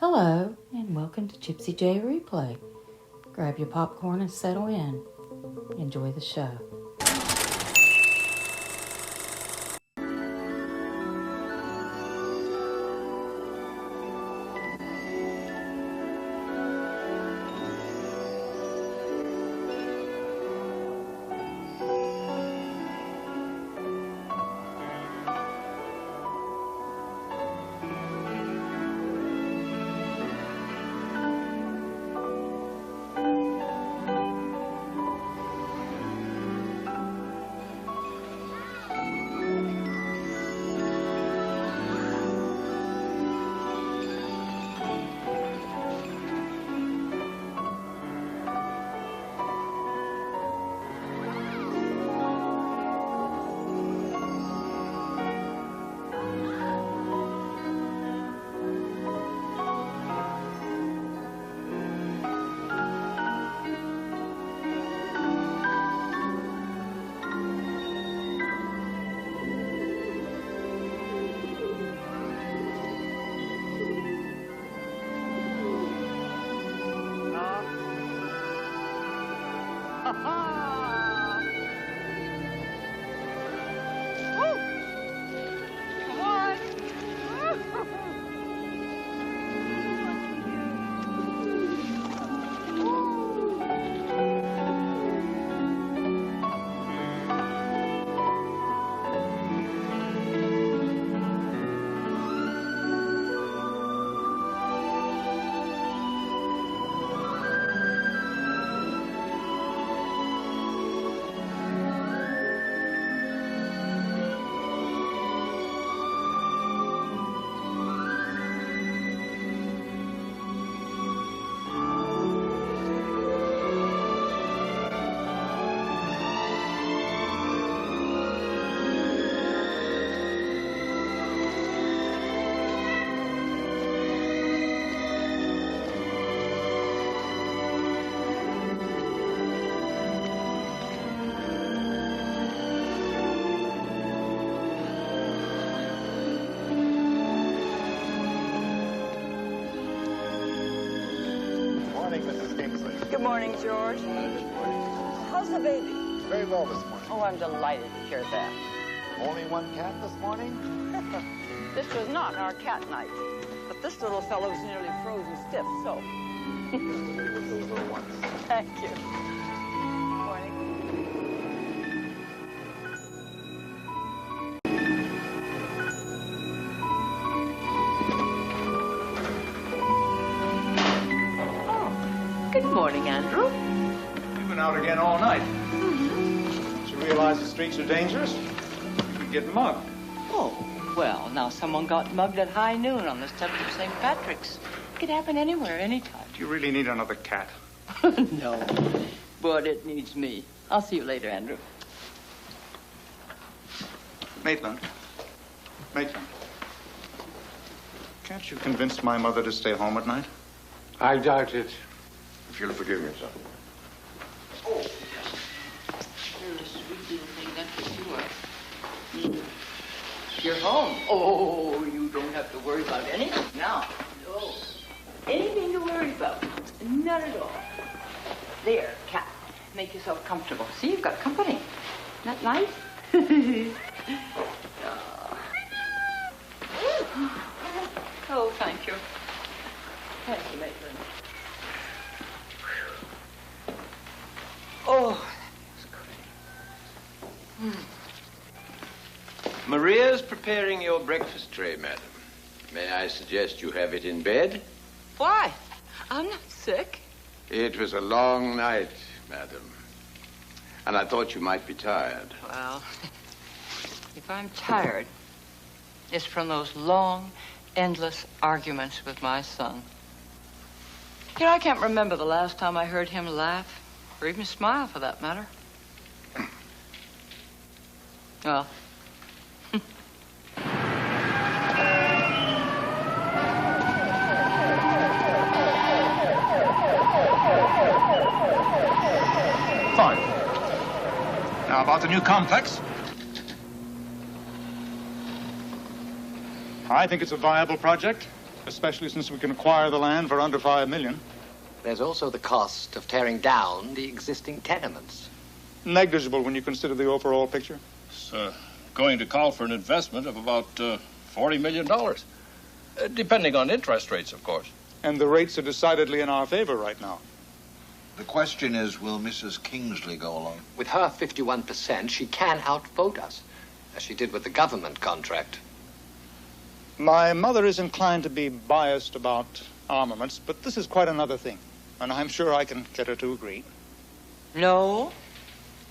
Hello, and welcome to Gypsy J Replay. Grab your popcorn and settle in. Enjoy the show. Good morning, George. How's the baby? Very well this morning. Oh, I'm delighted to hear that. Only one cat this morning? This was not our cat night, but this little fellow's nearly frozen stiff, so. Those little ones. Thank you. Morning. Good morning, Andrew. You've been out again all night. Don't you realize the streets are dangerous? You could get mugged. Oh, well, now someone got mugged at high noon on the steps of St. Patrick's. It could happen anywhere, anytime. Do you really need another cat? No, but it needs me. I'll see you later, Andrew. Maitland. Can't you convince my mother to stay home at night? I doubt it. If you'll forgive me, son. Oh, you're a sweet little thing, that's what you are. You're home. Oh, you don't have to worry about anything now. No. Anything to worry about. Not at all. There, cat. Make yourself comfortable. See, you've got company. Isn't that nice? Oh, thank you. Thank you, Maitland. Oh, that was good. Maria's preparing your breakfast tray, madam. May I suggest you have it in bed? Why? I'm not sick. It was a long night, madam. And I thought you might be tired. Well, if I'm tired, it's from those long, endless arguments with my son. You know, I can't remember the last time I heard him laugh, or even smile, for that matter. Well. Fine. Now, about the new complex. I think it's a viable project. especially since we can acquire the land for under $5 million. There's also the cost of tearing down the existing tenements. Negligible when you consider the overall picture. It's going to call for an investment of about $40 million. Depending on interest rates, of course. And the rates are decidedly in our favor right now. The question is, will Mrs. Kingsley go along? With her 51%, she can outvote us, as she did with the government contract. My mother is inclined to be biased about armaments, but this is quite another thing. And I'm sure I can get her to agree. No,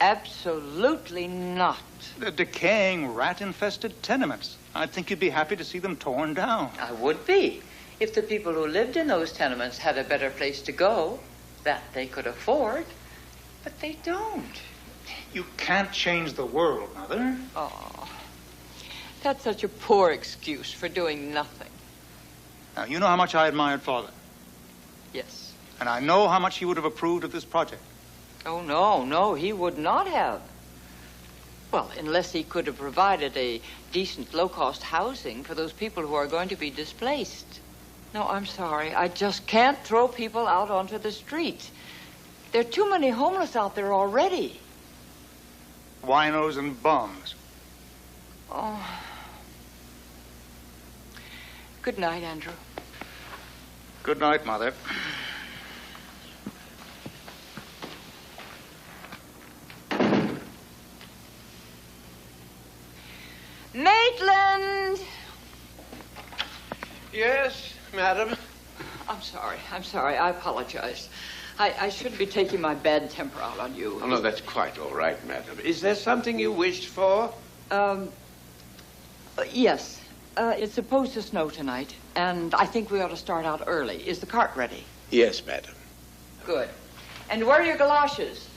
absolutely not. The decaying, rat-infested tenements. I think you'd be happy to see them torn down. I would be, if the people who lived in those tenements had a better place to go that they could afford. But they don't. You can't change the world, Mother. Oh, that's such a poor excuse for doing nothing. Now, you know how much I admired Father. Yes. And I know how much he would have approved of this project. Oh, no, he would not have. Well, unless he could have provided a decent low-cost housing for those people who are going to be displaced. No, I'm sorry. I just can't throw people out onto the street. There are too many homeless out there already. Winos and bums. Oh. Good night, Andrew. Good night, Mother. Maitland! Yes, madam. I'm sorry. I apologize. I shouldn't be taking my bad temper out on you. Oh, no, that's quite all right, madam. Is there something you wished for? Yes. It's supposed to snow tonight, and I think we ought to start out early. Is the cart ready? Yes, madam. Good. And where are your galoshes?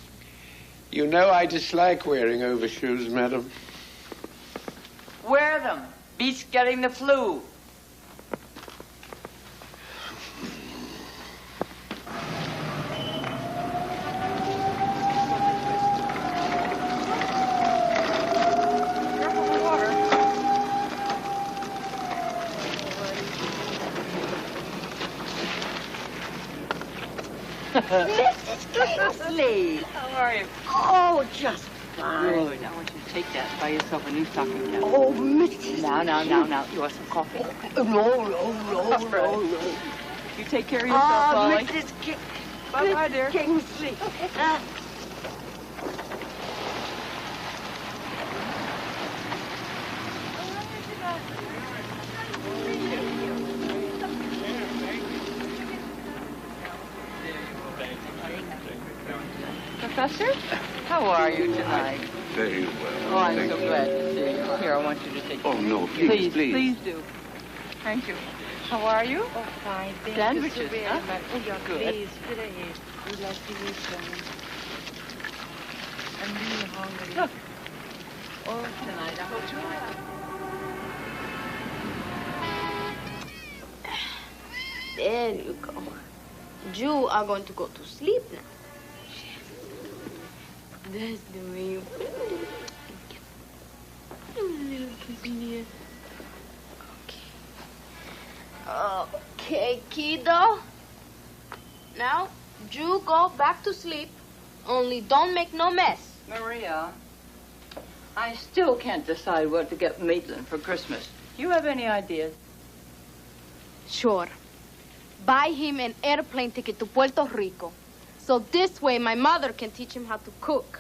You know I dislike wearing overshoes, madam. Wear them. Beats getting the flu. Careful with water. Mrs. Kingsley! How are you? Oh, just fine. Good. I want you to take that. Buy yourself a new stocking cap. Oh, Mrs. Now. You want some coffee? No. You take care of yourself, Polly. Mrs. Bye-bye, dear. Kingsley. Professor, how are you tonight? Very well. Oh, I'm so glad to see you. Here, I want you to take Oh, no, please. Please do. Thank you. How are you? Oh, fine. Thank Sandwiches, you so very huh? much. Oh, yeah, Good. please. Good ahead. We'd like to eat some. I'm really hungry. Look. Oh, tonight, I hope you like. There you go. You are going to go to sleep now. That's the way you feel it. A little kiss in the ear. Okay, kiddo. Now, you go back to sleep. Only don't make no mess. Maria, I still can't decide what to get Maitland for Christmas. Do you have any ideas? Sure. Buy him an airplane ticket to Puerto Rico. So this way my mother can teach him how to cook.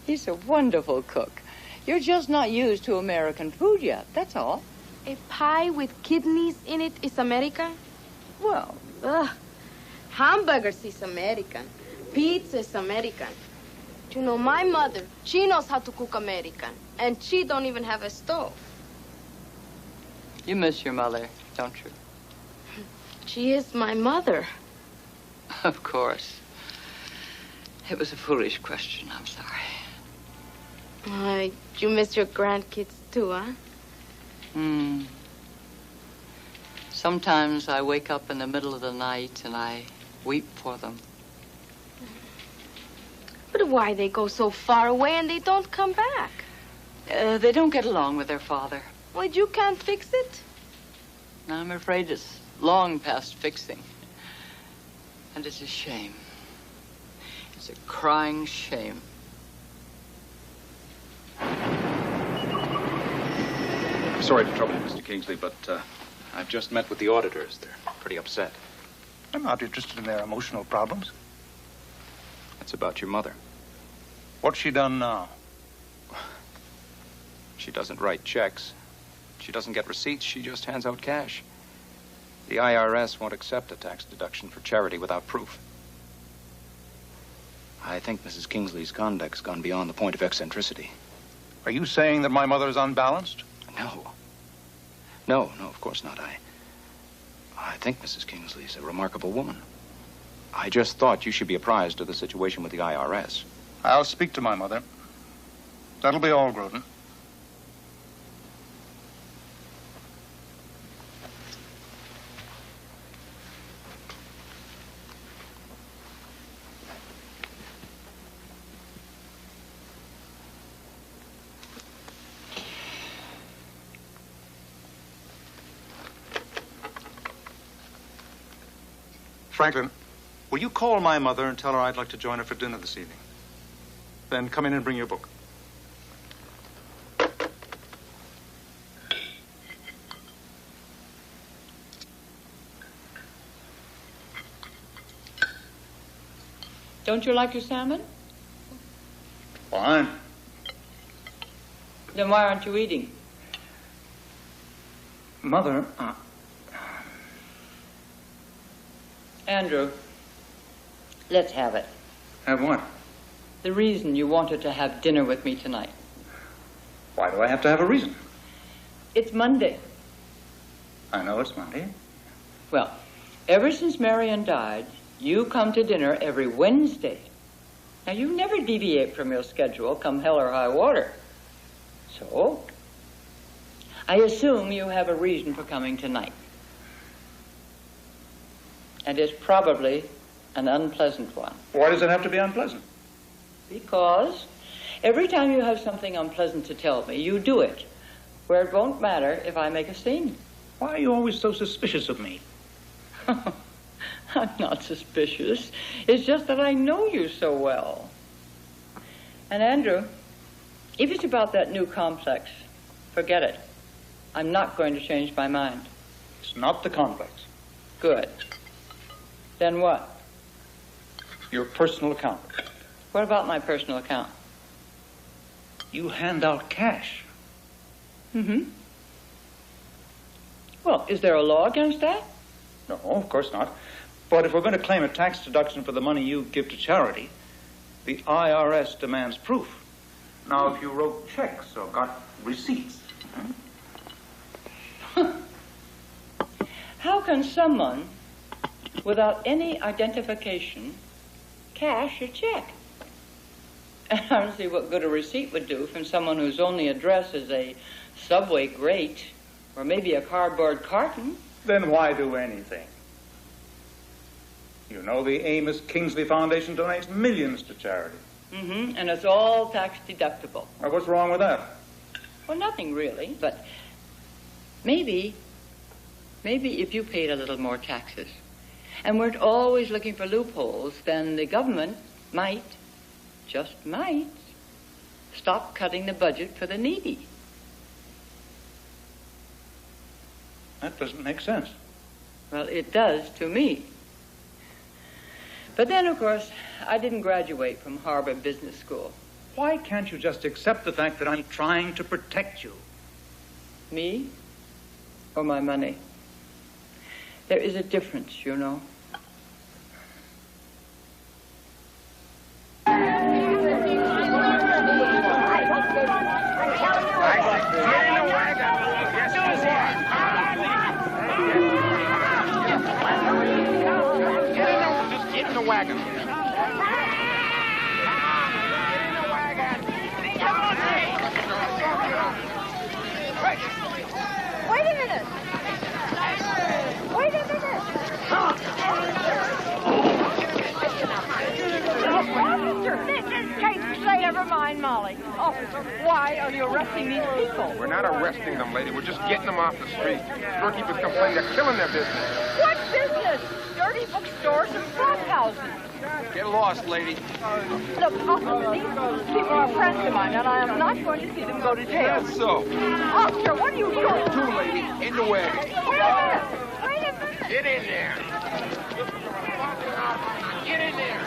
He's a wonderful cook. You're just not used to American food yet, that's all. A pie with kidneys in it is American? Well, Ugh. Hamburgers is American. Pizza is American. You know, my mother, she knows how to cook American. And she don't even have a stove. you miss your mother, don't you? She is my mother. Of course. It was a foolish question. I'm sorry. You miss your grandkids too, huh? Sometimes I wake up in the middle of the night and I weep for them. But why they go so far away and they don't come back? They don't get along with their father. Well, you can't fix it. I'm afraid it's long past fixing. And it's a shame. It's a crying shame. Sorry to trouble you, Mr. Kingsley, but I've just met with the auditors. They're pretty upset. I'm not interested in their emotional problems. It's about your mother. What's she done now? She doesn't write checks. She doesn't get receipts. She just hands out cash. The IRS won't accept a tax deduction for charity without proof. I think Mrs. Kingsley's conduct's gone beyond the point of eccentricity. Are you saying that my mother is unbalanced? No, of course not. I think Mrs. Kingsley's a remarkable woman. I just thought you should be apprised of the situation with the IRS. I'll speak to my mother. That'll be all, Groden. Franklin, will you call my mother and tell her I'd like to join her for dinner this evening? Then come in and bring your book. Don't you like your salmon? Fine. Then why aren't you eating? Mother, Andrew, let's have it. have what? The reason you wanted to have dinner with me tonight. Why do I have to have a reason? It's Monday. I know it's Monday. Well, ever since Marion died, you come to dinner every Wednesday. Now, you never deviate from your schedule, come hell or high water. So, I assume you have a reason for coming tonight. And it's probably an unpleasant one. Why does it have to be unpleasant? Because every time you have something unpleasant to tell me, you do it, where it won't matter if I make a scene. Why are you always so suspicious of me? I'm not suspicious. It's just that I know you so well. And Andrew, if it's about that new complex, forget it. I'm not going to change my mind. It's not the complex. Good. Then what? Your personal account. What about my personal account? You hand out cash. Mm-hmm. Well, is there a law against that? No, of course not. But if we're going to claim a tax deduction for the money you give to charity, the IRS demands proof. Now, if you wrote checks or got receipts... How can someone, without any identification, cash a check? I don't see what good a receipt would do from someone whose only address is a subway grate or maybe a cardboard carton. Then why do anything? You know, the Amos Kingsley Foundation donates millions to charity. Mm-hmm, and it's all tax deductible. Well, what's wrong with that? Well, nothing really, but maybe if you paid a little more taxes and weren't always looking for loopholes, then the government might, just might, stop cutting the budget for the needy. That doesn't make sense. Well, it does to me. But then, of course, I didn't graduate from Harvard Business School. Why can't you just accept the fact that I'm trying to protect you? Me or my money? There is a difference, you know. Get in the wagon. Wait a minute. Wait a minute. Officer, this is Kate. Say, never mind, Molly. Officer, why are are you arresting these people? We're not arresting them, lady. We're just getting them off the street. Storekeepers complain they're killing their business. What business? Dirty bookstores and frat houses. Get lost, lady. Look, officer, these people are friends of mine, and I am not going to see them go to jail. That's so. Officer, what are you doing? Two, lady. In the way. Wait a minute. Wait a minute. Get in there. Get in there.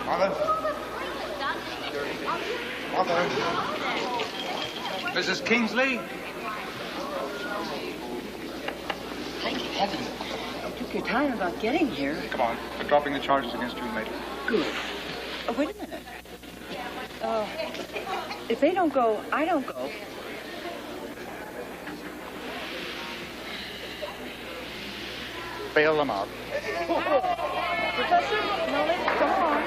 Mother? Mother? Mrs. Kingsley? Thank heaven. You took your time about getting here. Come on. We're dropping the charges against you later. Good. Oh, wait a minute. If they don't go, I don't go. Bail them out. Professor, no, let's go on.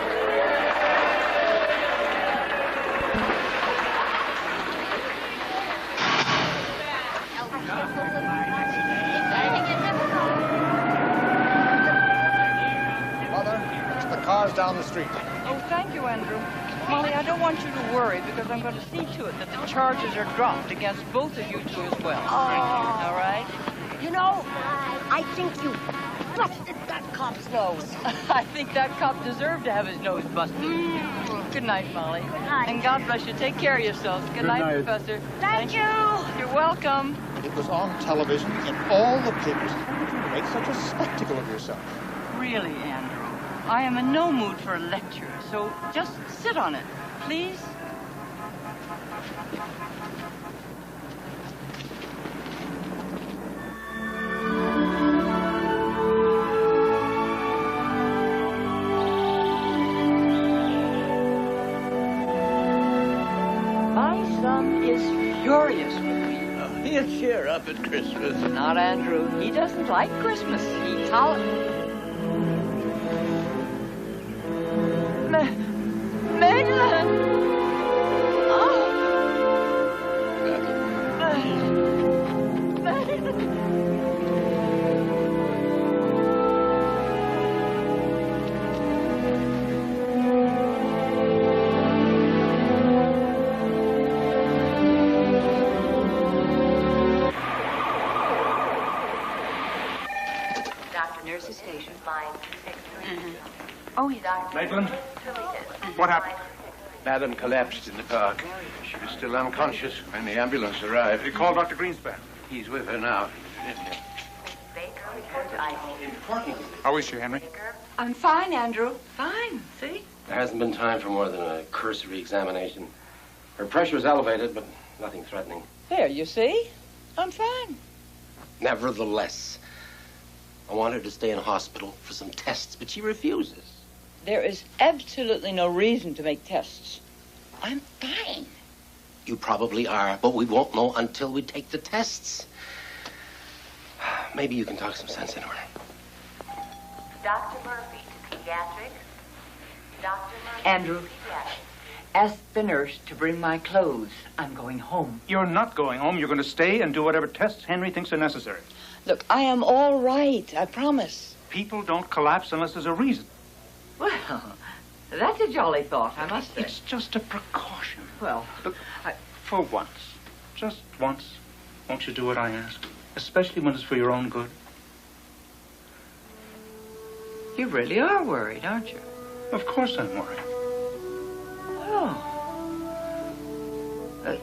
Mother, the car's down the street. Oh, thank you, Andrew. Molly, I don't want you to worry because I'm going to see to it that the charges are dropped against both of you two as well. All right? You know, I think you busted that cop's nose. I think that cop deserved to have his nose busted. Good night, Molly. Good night. And God bless you. Take care of yourselves. Good night, Professor. Thank you. You're welcome. It was on television in all the papers. How could you make such a spectacle of yourself? Really, Andrew, I am in no mood for a lecture, so just sit on it, please. My son is furious with me. He'll cheer up at Christmas. Not Andrew. He doesn't like Christmas. He tolerates. Madeline! Oh! Dr. Nurse's station, line 263. Oh, yeah. Maitland? What happened? Madam collapsed in the park. She was still unconscious when the ambulance arrived. You called Dr. Greenspan. He's with her now. How is she, Henry? I'm fine, Andrew. Fine, see? There hasn't been time for more than a cursory examination. Her pressure is elevated, but nothing threatening. There, you see? I'm fine. Nevertheless, I want her to stay in hospital for some tests, but she refuses. There is absolutely no reason to make tests. I'm fine. You probably are, but we won't know until we take the tests. Maybe you can talk some sense into her. Dr. Murphy to pediatrics. Dr. Murphy Andrew, to pediatrics. ask the nurse to bring my clothes. I'm going home. You're not going home. You're going to stay and do whatever tests Henry thinks are necessary. Look, I am all right. I promise. People don't collapse unless there's a reason. Well, that's a jolly thought, I must say. It's just a precaution. Well, Look, for once, just once, won't you do what I ask? Especially when it's for your own good. you really are worried, aren't you? Of course I'm worried. Oh.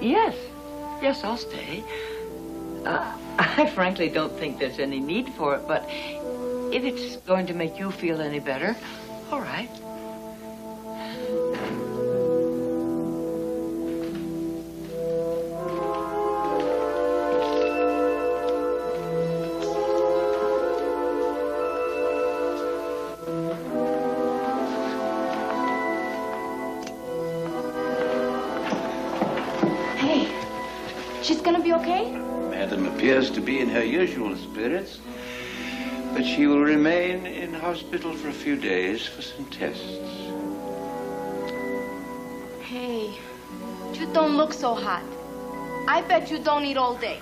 Yes. Yes, I'll stay. I frankly don't think there's any need for it, but if it's going to make you feel any better, all right. Hey, she's gonna be okay? Madam appears to be in her usual spirits, but she will remain in hospital for a few days for some tests. Hey, you don't look so hot. I bet you don't eat all day.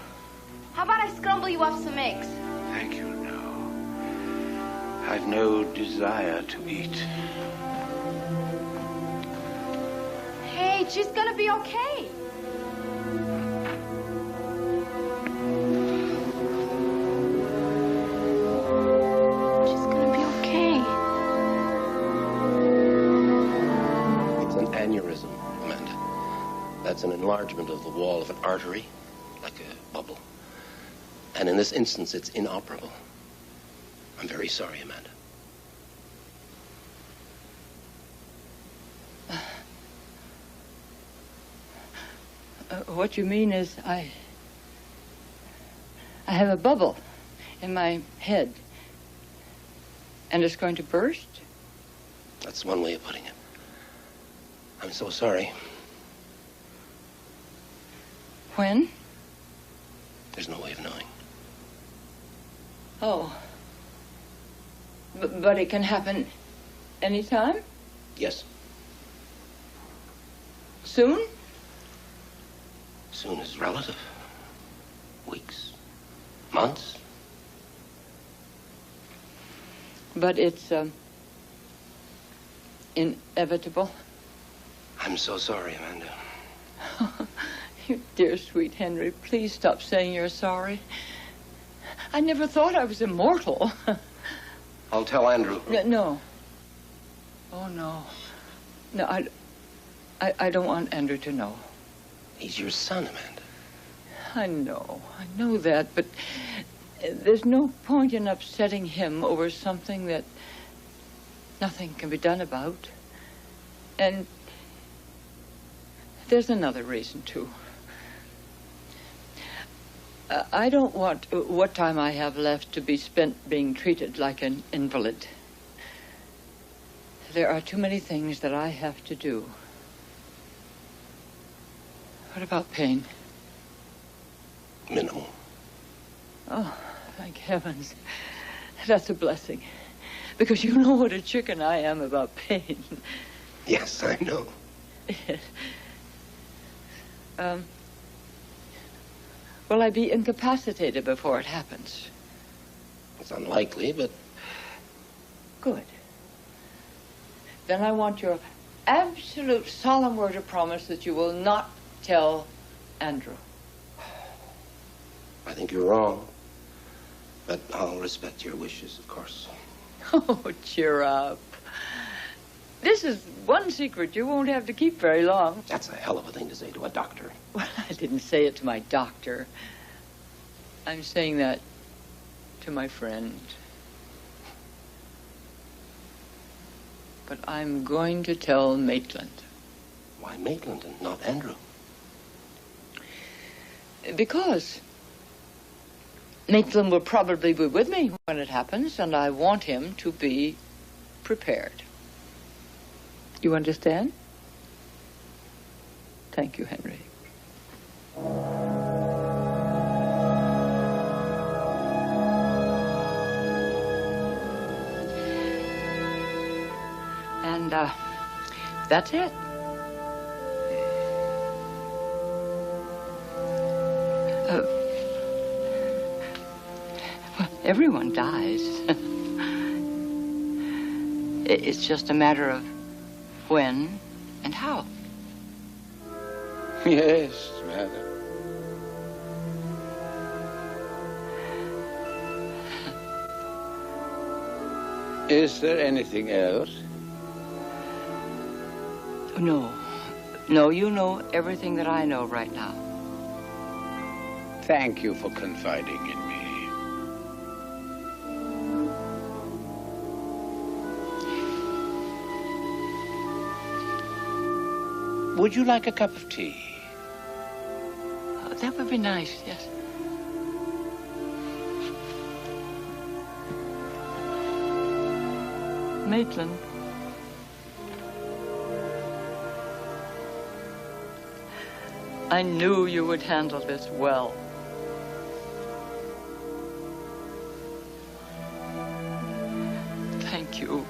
How about I scramble you up some eggs? Thank you, no. I've no desire to eat. Hey, she's gonna be okay. She's gonna be okay. It's an aneurysm, Amanda. That's an enlargement of the wall of an artery, like a bubble. And in this instance, it's inoperable. I'm very sorry, Amanda. What you mean is I have a bubble in my head, and it's going to burst? That's one way of putting it. I'm so sorry. When? There's no way of knowing. Oh. But it can happen anytime? Yes. Soon? Soon is relative. Weeks. Months. But it's, inevitable. I'm so sorry, Amanda. You dear, sweet Henry, please stop saying you're sorry. I never thought I was immortal. I'll tell Andrew. No. Oh, no. No, I don't want Andrew to know. He's your son, Amanda. I know that, but there's no point in upsetting him over something that nothing can be done about. And there's another reason, too. I don't want what time I have left to be spent being treated like an invalid. There are too many things that I have to do. What about pain? Minimal. Oh, thank heavens. That's a blessing. Because you know what a chicken I am about pain. Yes, I know. Will I be incapacitated before it happens? It's unlikely, but... Good. Then I want your absolute solemn word of promise that you will not tell Andrew. I think you're wrong. But I'll respect your wishes, of course. Oh, cheer up. This is one secret you won't have to keep very long. That's a hell of a thing to say to a doctor. Well, I didn't say it to my doctor. I'm saying that to my friend. But I'm going to tell Maitland. Why Maitland and not Andrew? Because Maitland will probably be with me when it happens, and I want him to be prepared. You understand? Thank you, Henry. And, that's it. Well, everyone dies. It's just a matter of when and how. Yes, madam. Is there anything else? No. No, you know everything that I know right now. Thank you for confiding in me. Would you like a cup of tea? Oh, that would be nice, yes. Maitland. I knew you would handle this well. Thank you.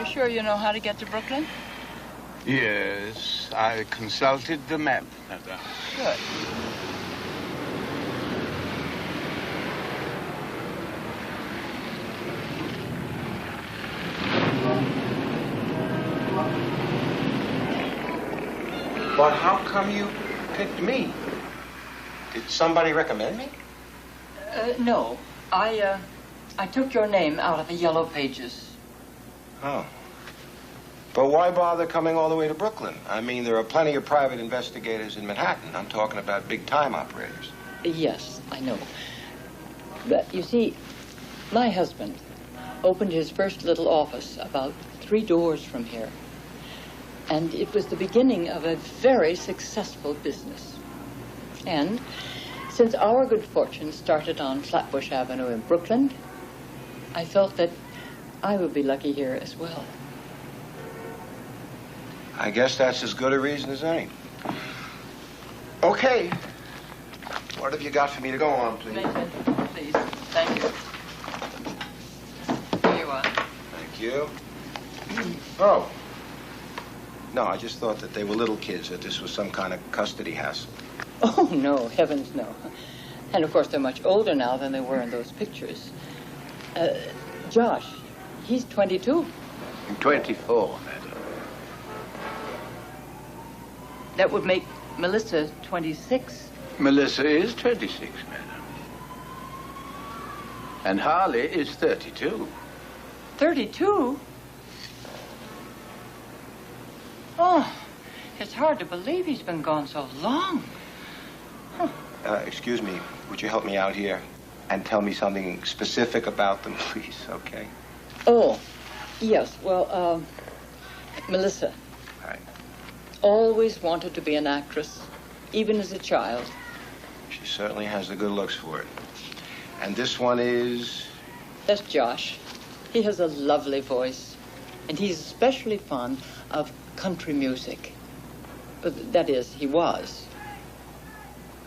Sure you know how to get to Brooklyn? Yes, I consulted the map, madame. Good. But how come you picked me? Did somebody recommend me? No. I took your name out of the yellow pages. Oh. But why bother coming all the way to Brooklyn? I mean, there are plenty of private investigators in Manhattan. I'm talking about big-time operators. Yes, I know. But you see, my husband opened his first little office about 3 doors from here. And it was the beginning of a very successful business. And since our good fortune started on Flatbush Avenue in Brooklyn, I felt that I would be lucky here as well. I guess that's as good a reason as any. Okay. What have you got for me to go on, please? Nathan, please. Thank you. Here you are. Thank you. Oh. No, I just thought that they were little kids, that this was some kind of custody hassle. Oh, no, heavens no. And of course, they're much older now than they were in those pictures. Josh, he's 22. I'm 24, madam. That would make Melissa 26. Melissa is 26, madam. And Harley is 32. 32? Oh, it's hard to believe he's been gone so long. Huh. Excuse me, would you help me out here and tell me something specific about them, please, okay? Oh, yes, well, Melissa. Right. Always wanted to be an actress, even as a child. She certainly has the good looks for it. And this one is? That's Josh. He has a lovely voice, and he's especially fond of country music. But that is, he was.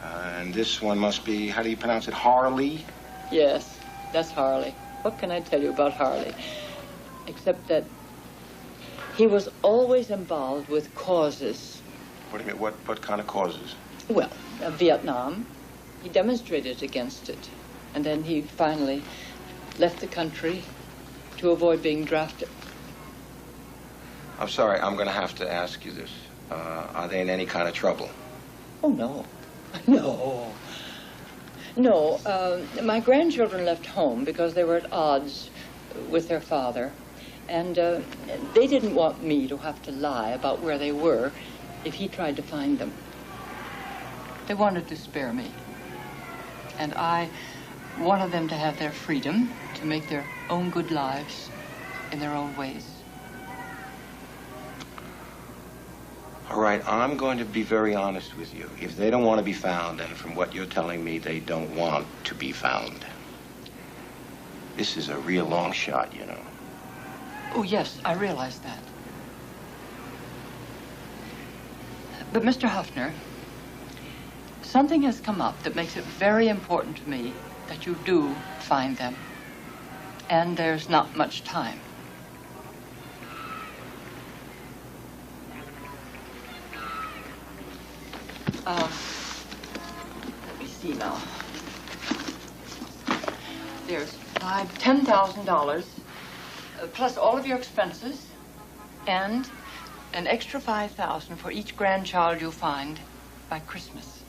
And this one must be, how do you pronounce it, Harley? Yes, that's Harley. What can I tell you about Harley? Except that he was always involved with causes. What do you mean, what kind of causes? Well, Vietnam. He demonstrated against it. And then he finally left the country to avoid being drafted. I'm sorry, I'm going to have to ask you this. Are they in any kind of trouble? Oh, no. No. No, my grandchildren left home because they were at odds with their father. And they didn't want me to have to lie about where they were if he tried to find them. They wanted to spare me. And I wanted them to have their freedom to make their own good lives in their own ways. All right, I'm going to be very honest with you. If they don't want to be found, and from what you're telling me, they don't want to be found, this is a real long shot, you know. Oh, yes, I realize that. But, Mr. Huffner, something has come up that makes it very important to me that you do find them. And there's not much time. Let me see now. There's $10,000, plus all of your expenses, and an extra $5,000 for each grandchild you find by Christmas.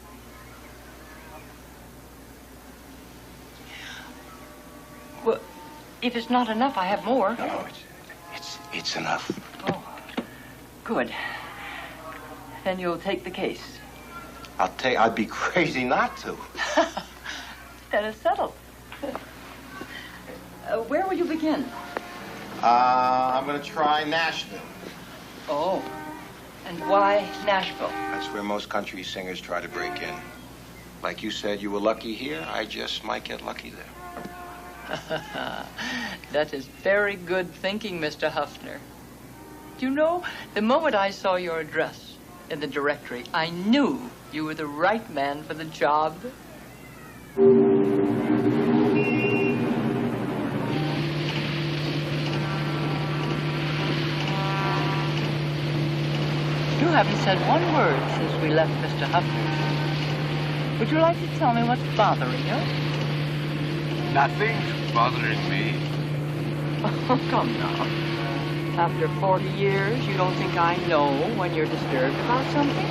Well, if it's not enough, I have more. No, it's enough. Oh, good. Then you'll take the case. I'd be crazy not to. Then it's settled. Where will you begin? I'm going to try Nashville. Oh, and why Nashville? That's where most country singers try to break in. Like you said, you were lucky here. I just might get lucky there. That is very good thinking, Mr. Huffner. Do you know, the moment I saw your address in the directory, I knew you were the right man for the job. You haven't said one word since we left Mr. Huffner's. Would you like to tell me what's bothering you? Nothing's bothering me. Oh, come now. After 40 years, you don't think I know when you're disturbed about something?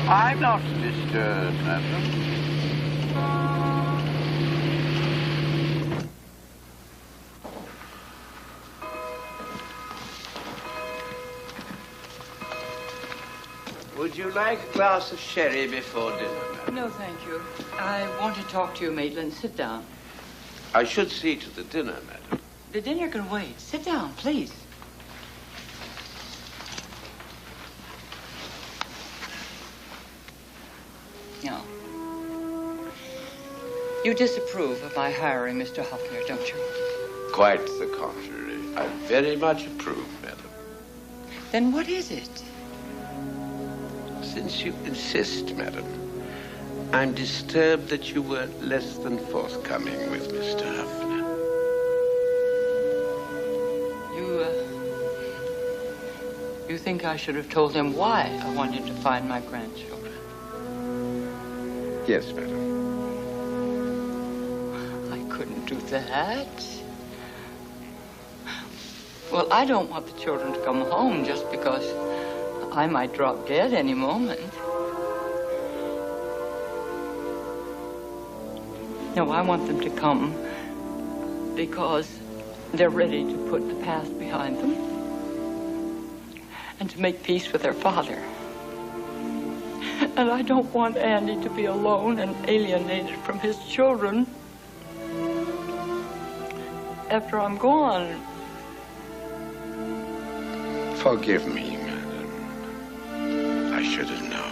I'm not disturbed, madam. Would you like a glass of sherry before dinner, madam? No, thank you. I want to talk to you, Maitland. Sit down. I should see to the dinner, madam. The dinner can wait. Sit down, please. Now, you disapprove of my hiring Mr. Huffner, don't you? Quite the contrary. I very much approve, madam. Then what is it? Since you insist, madam, I'm disturbed that you were less than forthcoming with Mr. Huffner. You think I should have told him why I wanted to find my grandchildren? Yes, madam. I couldn't do that. Well, I don't want the children to come home just because I might drop dead any moment. No, I want them to come because they're ready to put the past behind them and to make peace with their father. And I don't want Andy to be alone and alienated from his children after I'm gone. Forgive me, madam. I should have known.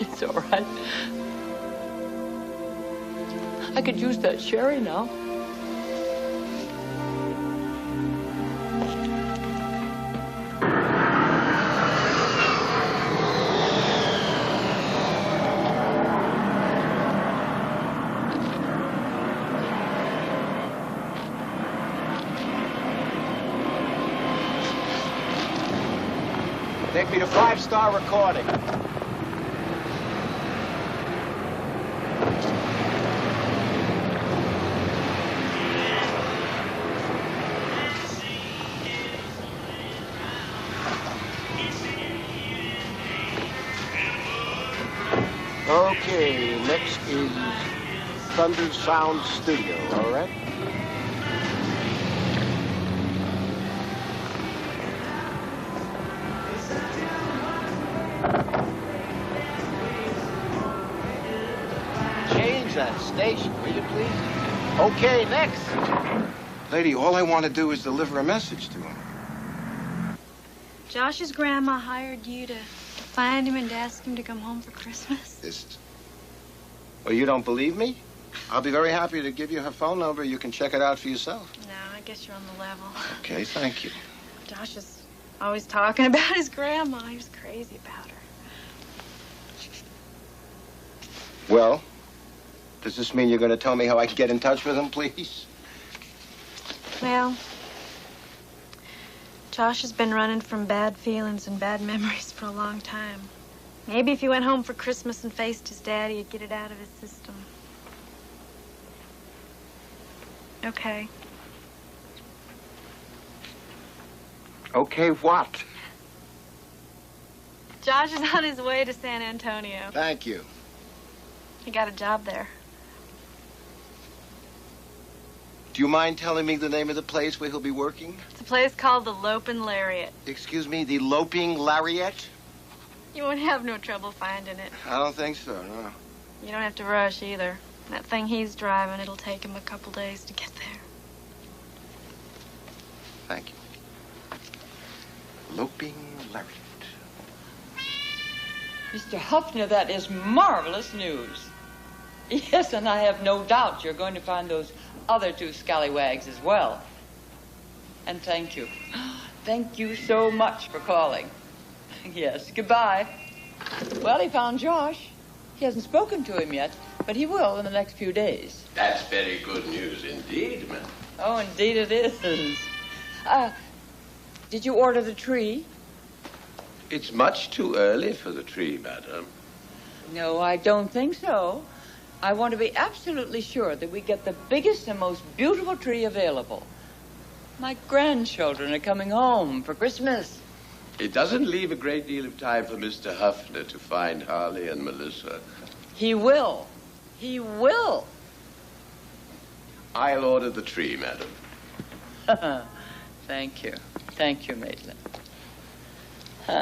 It's all right. I could use that sherry now. Take me to 5-star recording. Okay, next is Thunder Sound Studio, all right? Change that station, will you please? Okay, next. Lady, all I want to do is deliver a message to him. Josh's grandma hired you to find him and to ask him to come home for Christmas? This is... Well, you don't believe me? I'll be very happy to give you her phone number. You can check it out for yourself. No, I guess you're on the level. Okay, thank you. Josh is always talking about his grandma. He was crazy about her. Well, does this mean you're going to tell me how I can get in touch with him, please? Well, Josh has been running from bad feelings and bad memories for a long time. Maybe if he went home for Christmas and faced his daddy, he'd get it out of his system. Okay. Okay, what? Josh is on his way to San Antonio. Thank you. He got a job there. Do you mind telling me the name of the place where he'll be working? It's a place called the Lopin' Lariat. Excuse me, the Loping Lariat? You won't have no trouble finding it. I don't think so, no. You don't have to rush either. That thing he's driving, it'll take him a couple days to get there. Thank you. Loping Lariat. Mr. Huffner, that is marvelous news. Yes, and I have no doubt you're going to find those other two scallywags as well. And thank you. Thank you so much for calling. Yes, goodbye. Well, he found Josh. He hasn't spoken to him yet, but he will in the next few days. That's very good news indeed, ma'am. Oh, indeed it is. Did you order the tree? It's much too early for the tree, madam. No, I don't think so. I want to be absolutely sure that we get the biggest and most beautiful tree available. My grandchildren are coming home for Christmas. It doesn't leave a great deal of time for Mr. Huffner to find Harley and Melissa. He will. He will. I'll order the tree, madam. Thank you. Thank you, Maitland. In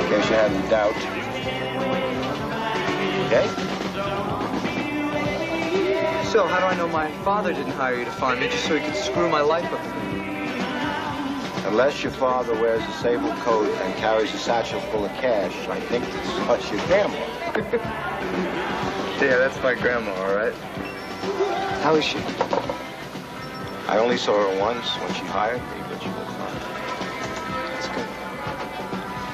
case you had any doubt. Okay? So, how do I know my father didn't hire you to find me just so he could screw my life up? Unless your father wears a sable coat and carries a satchel full of cash, I think this is what your grandma. Yeah, that's my grandma, all right. How is she? I only saw her once when she hired me, but she was fine. That's good.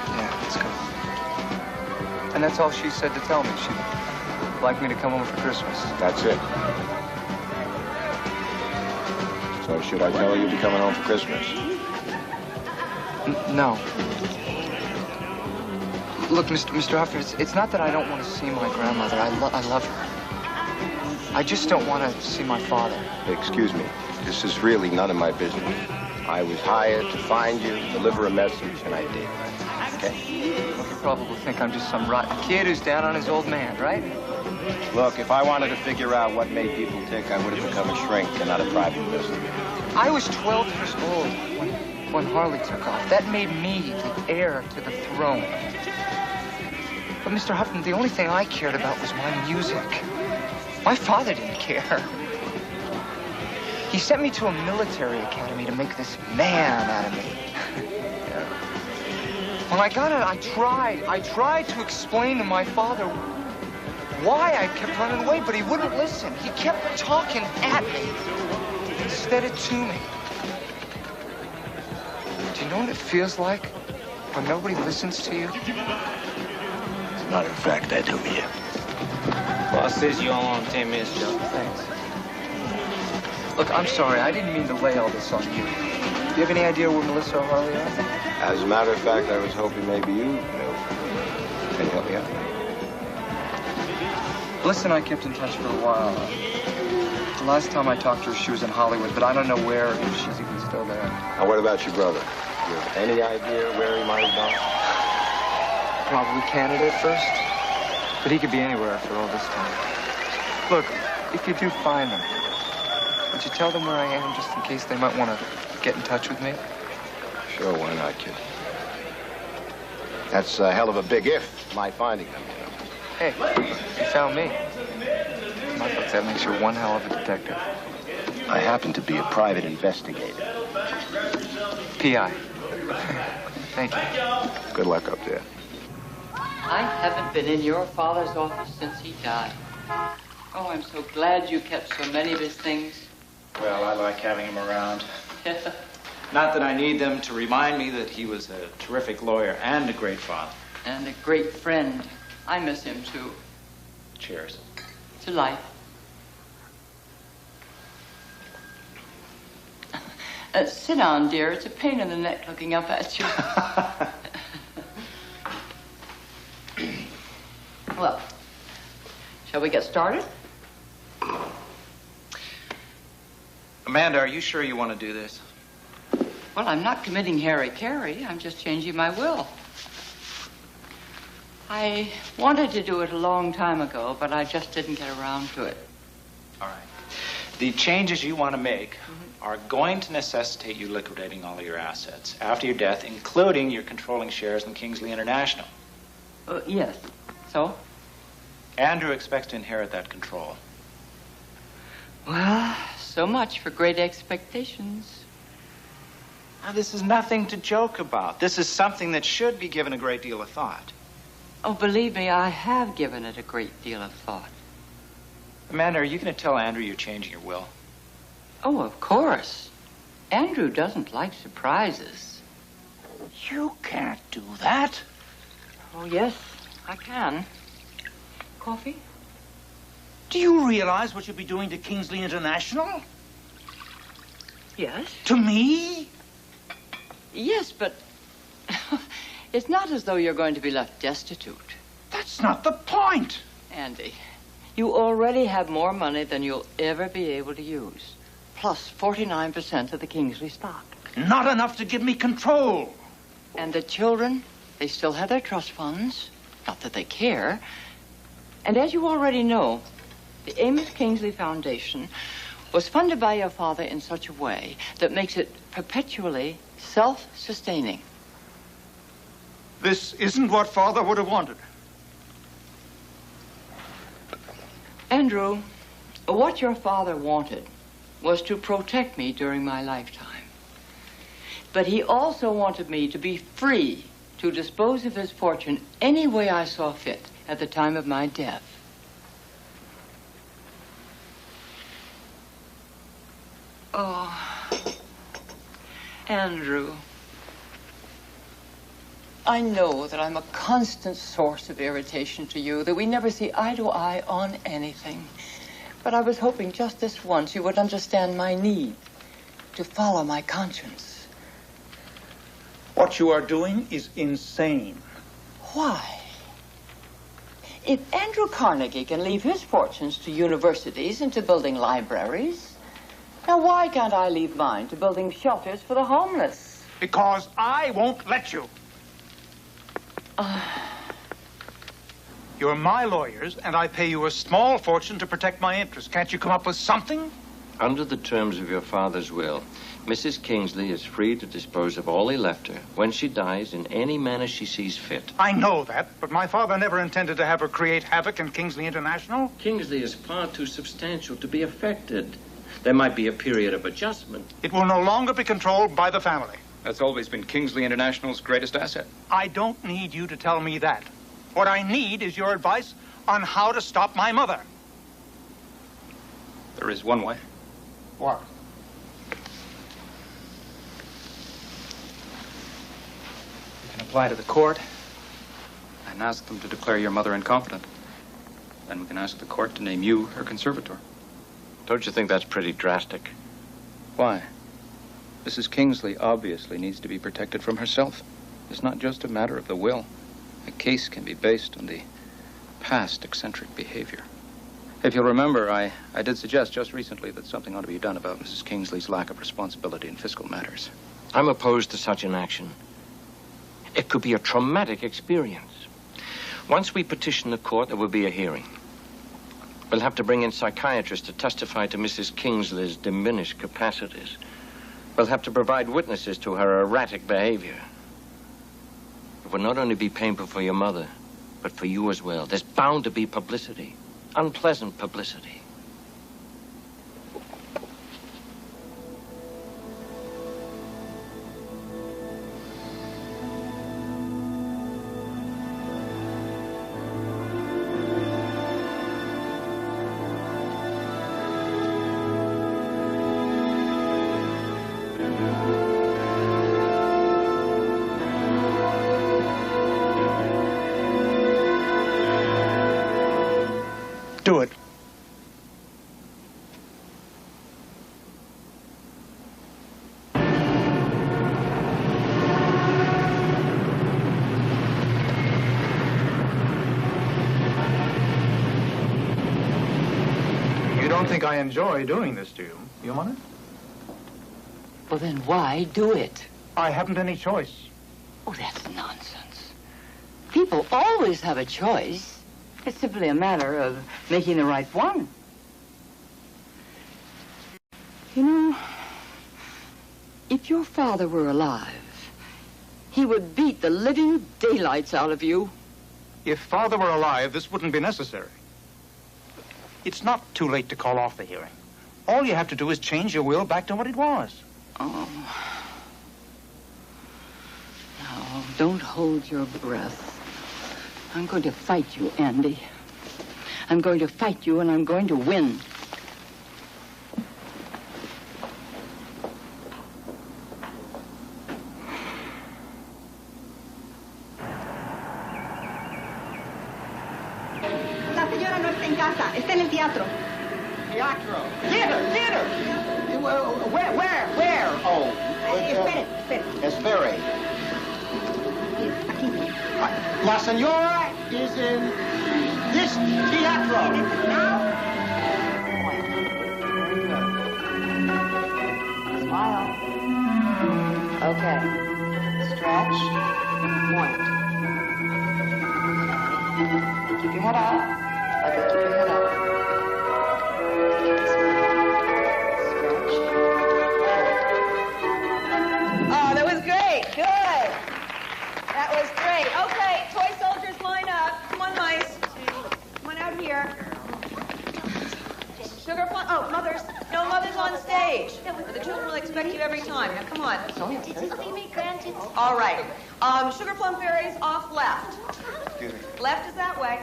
Yeah, that's good. And that's all she said to tell me. She'd like me to come home for Christmas. That's it. So should I tell her you'll be coming home for Christmas? No. Look, Mr. Huffner, it's not that I don't want to see my grandmother. I love her. I just don't want to see my father. Excuse me. This is really none of my business. I was hired to find you, deliver a message, and I did. Okay? Look, you probably think I'm just some rotten kid who's down on his old man, right? Look, if I wanted to figure out what made people tick, I would have become a shrink and not a private investigator. I was 12 years old when Harley took off. That made me the heir to the throne. But Mr. Huffman, the only thing I cared about was my music. My father didn't care. He sent me to a military academy to make this man out of me. Yeah. When I got out, I tried to explain to my father why I kept running away, but he wouldn't listen. He kept talking at me instead of to me. Do you know what it feels like when nobody listens to you? As a matter of fact, I do, yeah. Boss says you all on 10 minutes, Joe. Thanks. Look, I'm sorry. I didn't mean to lay all this on you. Do you have any idea where Melissa or Harley are? As a matter of fact, I was hoping maybe you knew. Can you help me out? Melissa and I kept in touch for a while. The last time I talked to her, she was in Hollywood, but I don't know where, if she's even still there. Now, what about your brother? You have any idea where he might have gone? Probably Canada at first. But he could be anywhere after all this time. Look, if you do find him, would you tell them where I am just in case they might want to get in touch with me? Sure, why not, kid? That's a hell of a big if, my finding them, you know. Hey, you found me. My book, that makes you one hell of a detective. I happen to be a private investigator. P.I. Thank you. Good luck up there. I haven't been in your father's office since he died. Oh, I'm so glad you kept so many of his things. Well, I like having him around. Not that I need them to remind me that he was a terrific lawyer and a great father. And a great friend. I miss him, too. Cheers. To life. Sit down, dear. It's a pain in the neck looking up at you. Well, shall we get started? Amanda, are you sure you want to do this? Well, I'm not committing Harry-Carey. I'm just changing my will. I wanted to do it a long time ago, but I just didn't get around to it. All right. The changes you want to make are going to necessitate you liquidating all of your assets after your death, including your controlling shares in Kingsley International. Yes. So? Andrew expects to inherit that control. Well, so much for great expectations. Now, this is nothing to joke about. This is something that should be given a great deal of thought. Oh, believe me, I have given it a great deal of thought. Amanda, are you going to tell Andrew you're changing your will? Oh, of course. Andrew doesn't like surprises. You can't do that. Oh, yes, I can. Coffee? Do you realize what you'll be doing to Kingsley International? Yes. To me? Yes, but it's not as though you're going to be left destitute. That's not the point. Andy, you already have more money than you'll ever be able to use. Plus 49% of the Kingsley stock. Not enough to give me control. And the children, they still have their trust funds. Not that they care. And as you already know, the Amos Kingsley Foundation was funded by your father in such a way that makes it perpetually self-sustaining. This isn't what Father would have wanted. Andrew, what your father wanted was to protect me during my lifetime. But he also wanted me to be free to dispose of his fortune any way I saw fit at the time of my death. Oh, Andrew, I know that I'm a constant source of irritation to you, that we never see eye to eye on anything. But I was hoping just this once you would understand my need to follow my conscience. What you are doing is insane. Why? If Andrew Carnegie can leave his fortunes to universities and to building libraries, now why can't I leave mine to building shelters for the homeless? Because I won't let you. You're my lawyers, and I pay you a small fortune to protect my interests. Can't you come up with something? Under the terms of your father's will, Mrs. Kingsley is free to dispose of all he left her when she dies in any manner she sees fit. I know that, but my father never intended to have her create havoc in Kingsley International. Kingsley is far too substantial to be affected. There might be a period of adjustment. It will no longer be controlled by the family. That's always been Kingsley International's greatest asset. I don't need you to tell me that. What I need is your advice on how to stop my mother. There is one way. What? You can apply to the court and ask them to declare your mother incompetent. Then we can ask the court to name you her conservator. Don't you think that's pretty drastic? Why? Mrs. Kingsley obviously needs to be protected from herself. It's not just a matter of the will. A case can be based on the past eccentric behavior. If you'll remember, I did suggest just recently that something ought to be done about Mrs. Kingsley's lack of responsibility in fiscal matters. I'm opposed to such an action. It could be a traumatic experience. Once we petition the court, there will be a hearing. We'll have to bring in psychiatrists to testify to Mrs. Kingsley's diminished capacities. We'll have to provide witnesses to her erratic behavior. It will not only be painful for your mother, but for you as well. There's bound to be publicity, unpleasant publicity. Do it. You don't think I enjoy doing this to you, you Mother? Well, then why do it? I haven't any choice. Oh, that's nonsense. People always have a choice. It's simply a matter of making the right one. You know, if your father were alive, he would beat the living daylights out of you. If Father were alive, this wouldn't be necessary. It's not too late to call off the hearing. All you have to do is change your will back to what it was. Oh. No, don't hold your breath. I'm going to fight you, Andy. I'm going to fight you, and I'm going to win. La señora no está en casa. Está en el teatro. Teatro? Theater. Where? Oh. Espere. Es very. La señora is in this teatro. Now? Smile. Okay. Stretch. Point. Keep your head up. Okay, keep your head up. Stretch. Oh, that was great. Good. That was great. Okay, toy soldiers line up. Come on, mice. Come on out here. Sugar plum. Oh, mothers. No mothers on stage. The children will expect you every time. Now, come on. Did you see me, Granted? All right. Sugar plum fairies off left. Excuse me. Left is that way.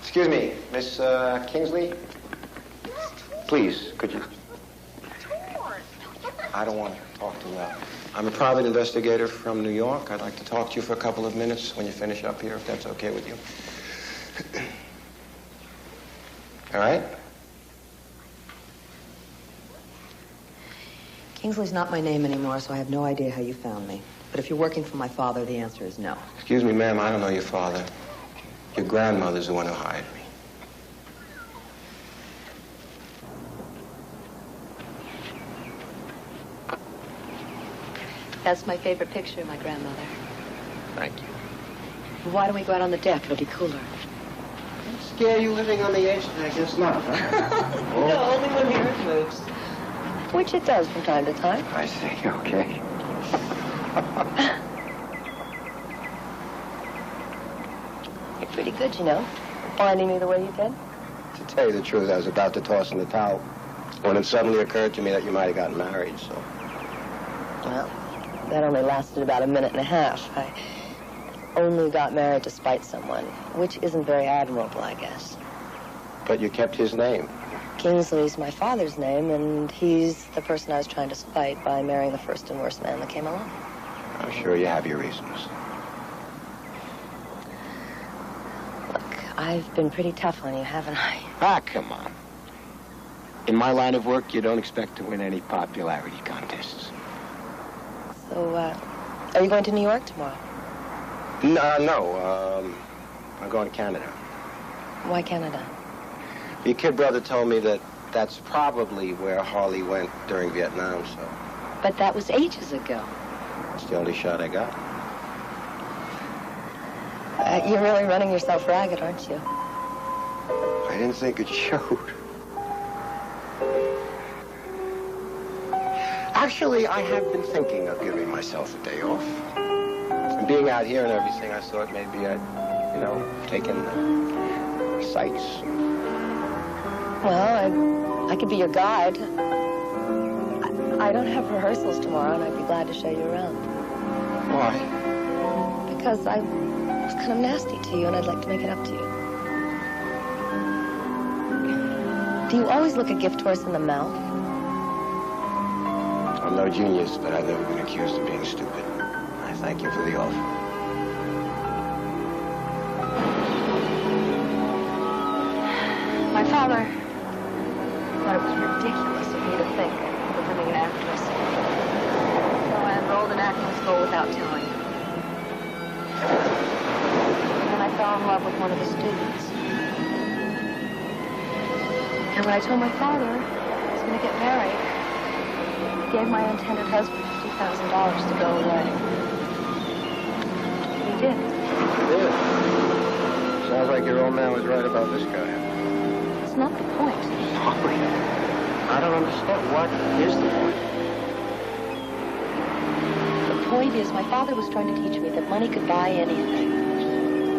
Excuse me, Miss Kingsley? Please, could you... I don't want to talk too loud. I'm a private investigator from New York. I'd like to talk to you for a couple of minutes when you finish up here, if that's okay with you. All right? Kingsley's not my name anymore, so I have no idea how you found me. But if you're working for my father, the answer is no. Excuse me, ma'am, I don't know your father. Your grandmother's the one who hired me. That's my favorite picture of my grandmother. Thank you. Why don't we go out on the deck? It'll be cooler. Scare you living on the edge? I guess not, huh? No, only when the earth moves. Which it does from time to time. I see, okay. You're pretty good, you know, finding me the way you did. To tell you the truth, I was about to toss in the towel when it suddenly occurred to me that you might have gotten married, so... Well, that only lasted about a minute and a half. I only got married to spite someone, which isn't very admirable, I guess. But you kept his name. Kingsley's my father's name, and he's the person I was trying to spite by marrying the first and worst man that came along. I'm sure you have your reasons. Look, I've been pretty tough on you, haven't I? Ah, come on. In my line of work, you don't expect to win any popularity contests. So, are you going to New York tomorrow? No. I'm going to Canada. Why Canada? Your kid brother told me that that's probably where Harley went during Vietnam, so... But that was ages ago. It's the only shot I got. You're really running yourself ragged, aren't you? I didn't think it showed. Actually, I have been thinking of giving myself a day off. And being out here and everything, I thought maybe I'd, take in the sights. Well, I could be your guide. I don't have rehearsals tomorrow, and I'd be glad to show you around. Why? Because I was kind of nasty to you, and I'd like to make it up to you. Do you always look a gift horse in the mouth? I'm no genius, but I've never been accused of being stupid. I thank you for the offer. My father thought it was ridiculous of me to think of becoming an actress. So I enrolled in acting school without telling him. And then I fell in love with one of the students. And when I told my father I was going to get married, he gave my intended husband $50,000 to go away. He did. Good. Sounds like your old man was right about this guy. It's not the point. Sorry. I don't understand. What is the point? The point is, my father was trying to teach me that money could buy anything,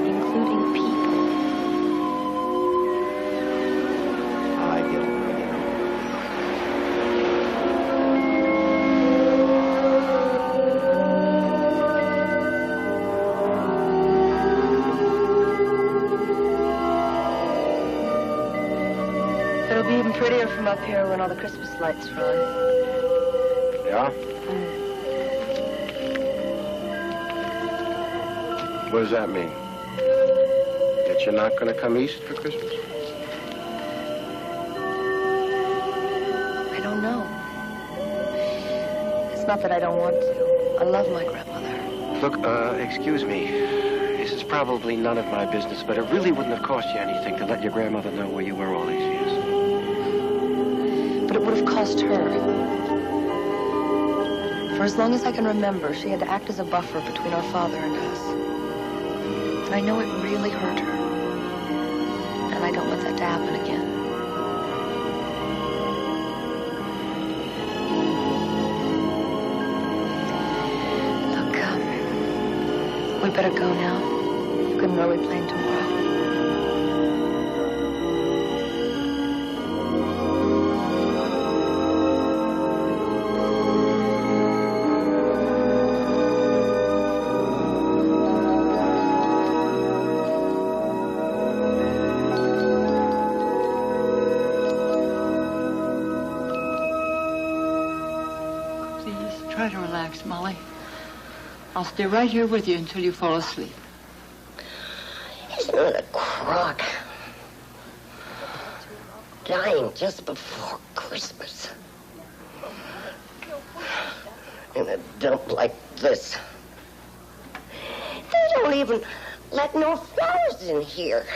including people. I get it. It'll be even prettier from up here when all the Christmas lights are on. Yeah? What does that mean? That you're not going to come east for Christmas? I don't know. It's not that I don't want to. I love my grandmother. Look, excuse me. This is probably none of my business, but it really wouldn't have cost you anything to let your grandmother know where you were all these years. But it would have cost her. For as long as I can remember, she had to act as a buffer between our father and us. And I know it really hurt her. And I don't want that to happen again. Look, we better go now. You've got an early plane tomorrow. Try to relax, Molly. I'll stay right here with you until you fall asleep. Isn't it a crock? Dying just before Christmas. In a dump like this. They don't even let no flowers in here.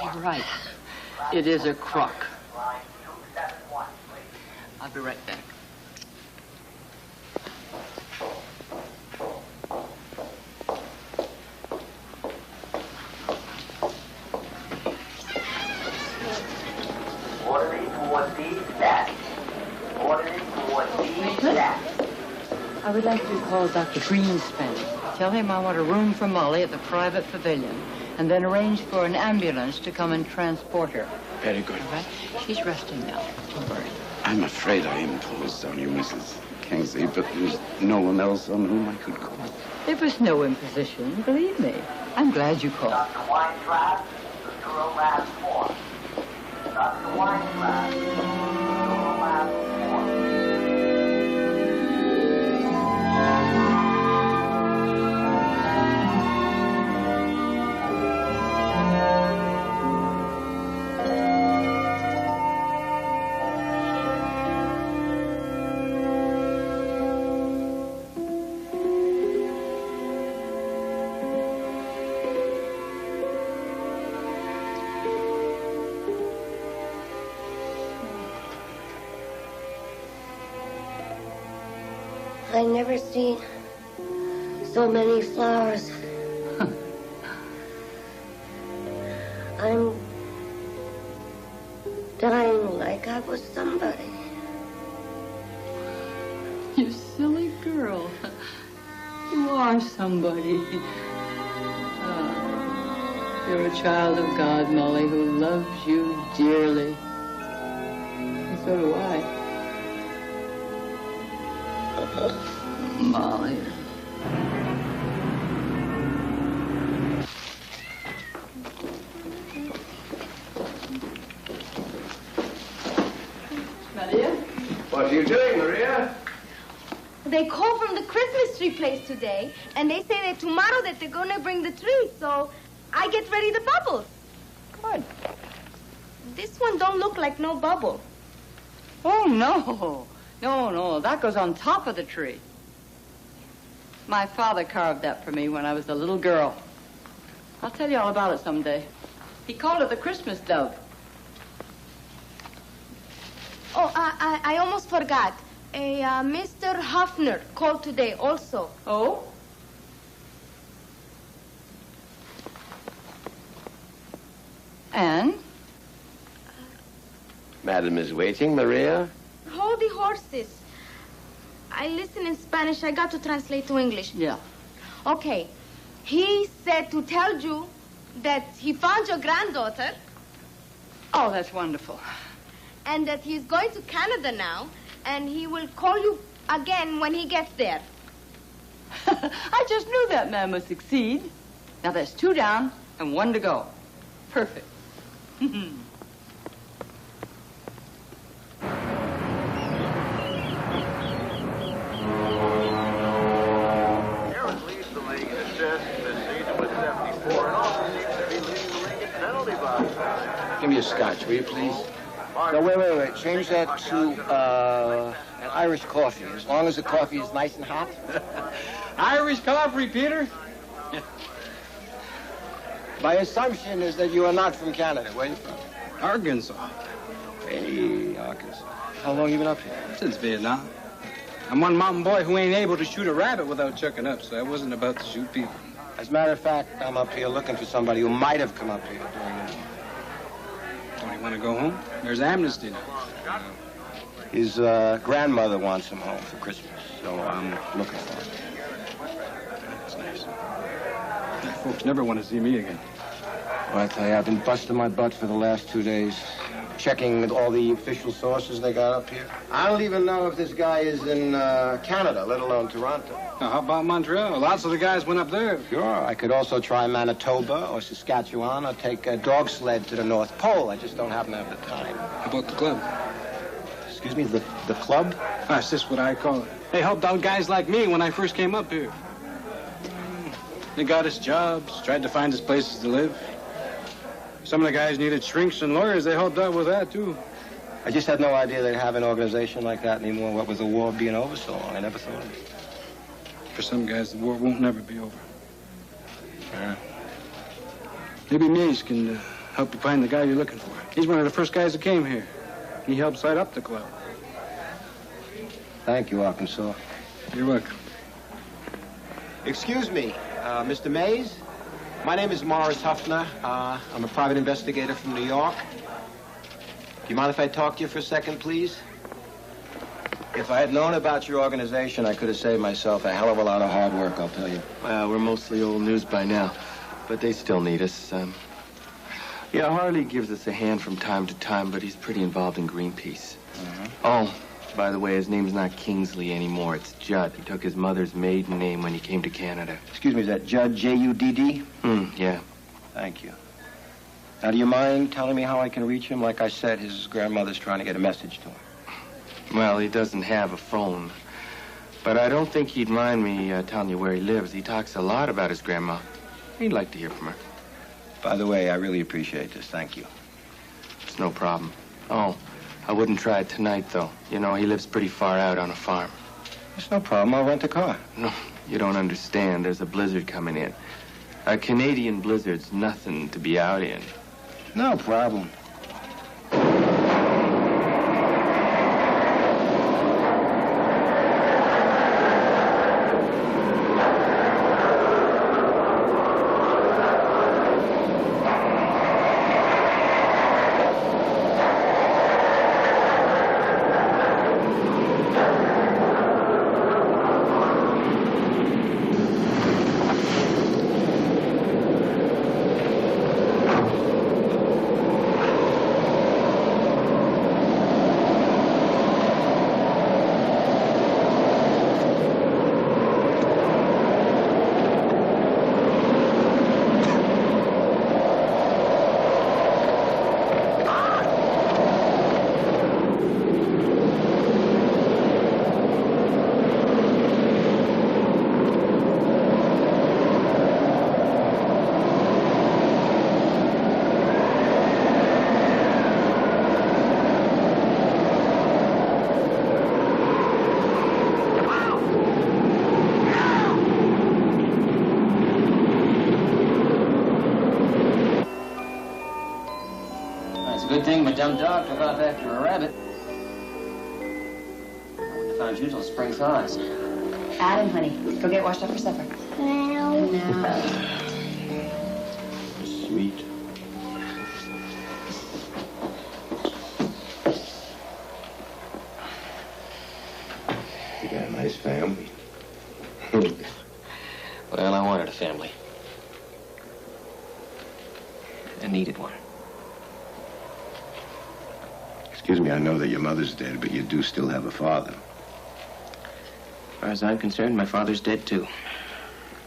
You're right. It is a crock. I'll be right back. I would like to call Dr. Greenspan. Tell him I want a room for Molly at the private pavilion, and then arrange for an ambulance to come and transport her. Very good. All right? She's resting now. Don't worry. I'm afraid I imposed on you, Mrs. Kingsley, but there's no one else on whom I could call. There was no imposition, believe me. I'm glad you called. Dr. Weintraub, the Duro Lab 4. Dr. Weintraub, the Duro Lab 4. I never seen so many flowers. I'm dying like I was somebody. You silly girl. You are somebody. You're a child of God, Molly, who loves you dearly. And so do I. Molly. Maria? What are you doing, Maria? They called from the Christmas tree place today, and they say that tomorrow that they're gonna bring the tree, so I get ready the bubbles. Good. This one don't look like no bubble. Oh, no. No, that goes on top of the tree. My father carved that for me when I was a little girl. I'll tell you all about it someday. He called it the Christmas dove. Oh, I almost forgot. Mr. Huffner called today also. Oh? And? Madam is waiting, Maria. Hold the horses. I listen in Spanish. I got to translate to English. Yeah. Okay. He said to tell you that he found your granddaughter. Oh, that's wonderful. And that he's going to Canada now, and he will call you again when he gets there. I just knew that man would succeed. Now there's 2 down and 1 to go. Perfect. Give me a scotch, will you, please? No, wait. Change that to an Irish coffee, as long as the coffee is nice and hot. Irish coffee, Peter? My assumption is that you are not from Canada. Where are you from? Arkansas. Hey, Arkansas. How long you been up here? Since Vietnam. I'm one mountain boy who ain't able to shoot a rabbit without chucking up, so I wasn't about to shoot people. As a matter of fact, I'm up here looking for somebody who might have come up here during the war. Don't you want to go home? There's amnesty now. His grandmother wants him home for Christmas, so I'm looking for him. That's nice. My folks never want to see me again. Well, I tell you, I've been busting my butt for the last 2 days, checking with all the official sources they got up here. I don't even know if this guy is in Canada, let alone Toronto. Now, how about Montreal? Lots of the guys went up there. Sure. I could also try Manitoba or Saskatchewan or take a dog sled to the North Pole. I just don't happen to have the time. How about the club? Excuse me, the club? That's just what I call it. They helped out guys like me when I first came up here. They got us jobs, tried to find us places to live. Some of the guys needed shrinks and lawyers. They helped out with that, too. I just had no idea they'd have an organization like that anymore. What with the war being over so long, I never thought of it. For some guys, the war won't never be over. Yeah. Maybe Mace can help you find the guy you're looking for. He's one of the first guys that came here. He helped set up the club. Thank you, Arkansas. You're welcome. Excuse me, Mr. Mays? My name is Morris Huffner. I'm a private investigator from New York. Do you mind if I talk to you for a second, please? If I had known about your organization, I could have saved myself a hell of a lot of hard work, I'll tell you. Well, we're mostly old news by now, but they still need us. Yeah, Harley gives us a hand from time to time, but he's pretty involved in Greenpeace. Oh, by the way, his name's not Kingsley anymore. It's Judd. He took his mother's maiden name when he came to Canada. Excuse me, is that Judd, J-U-D-D? Yeah. Thank you. Now, do you mind telling me how I can reach him? Like I said, his grandmother's trying to get a message to him. Well, he doesn't have a phone. But I don't think he'd mind me telling you where he lives. He talks a lot about his grandma. He'd like to hear from her. By the way, I really appreciate this. Thank you. It's no problem. Oh, I wouldn't try it tonight, though. You know, he lives pretty far out on a farm. It's no problem. I'll rent a car. No, you don't understand. There's a blizzard coming in. A Canadian blizzard's nothing to be out in. No problem. thing my dumb dog took off after a rabbit. I wouldn't have found you till spring thaws. Adam, honey, go get washed up for supper. No. Sweet. You got a nice family. Well, I wanted a family. I needed one. Excuse me, I know that your mother's dead, but you do still have a father. As far as I'm concerned, my father's dead, too.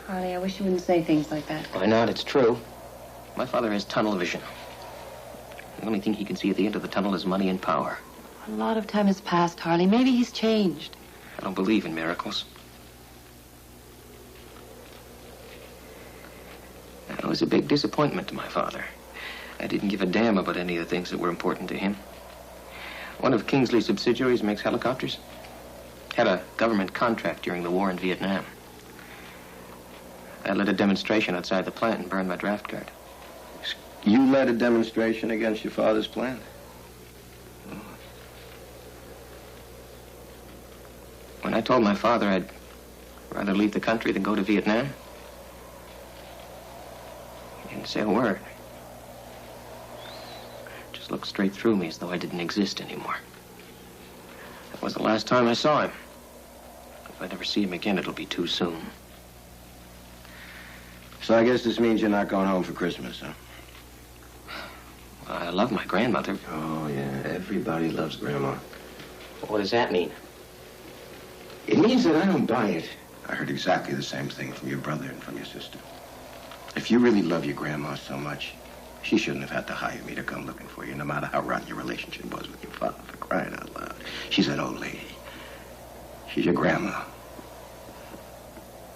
Harley, I wish you wouldn't say things like that. Why not? It's true. My father has tunnel vision. The only thing he can see at the end of the tunnel is money and power. A lot of time has passed, Harley. Maybe he's changed. I don't believe in miracles. It was a big disappointment to my father. I didn't give a damn about any of the things that were important to him. One of Kingsley's subsidiaries makes helicopters. Had a government contract during the war in Vietnam. I led a demonstration outside the plant and burned my draft card. You led a demonstration against your father's plan? When I told my father I'd rather leave the country than go to Vietnam, he didn't say a word. Just looked straight through me as though I didn't exist anymore. That was the last time I saw him. If I never see him again, it'll be too soon. So I guess this means you're not going home for Christmas, huh? I love my grandmother. Oh, yeah. Everybody loves Grandma. What does that mean? It means that I don't buy it. I heard exactly the same thing from your brother and from your sister. If you really love your grandma so much, she shouldn't have had to hire me to come looking for you, no matter how rotten your relationship was with your father, for crying out loud. She's an old lady. She's your grandma.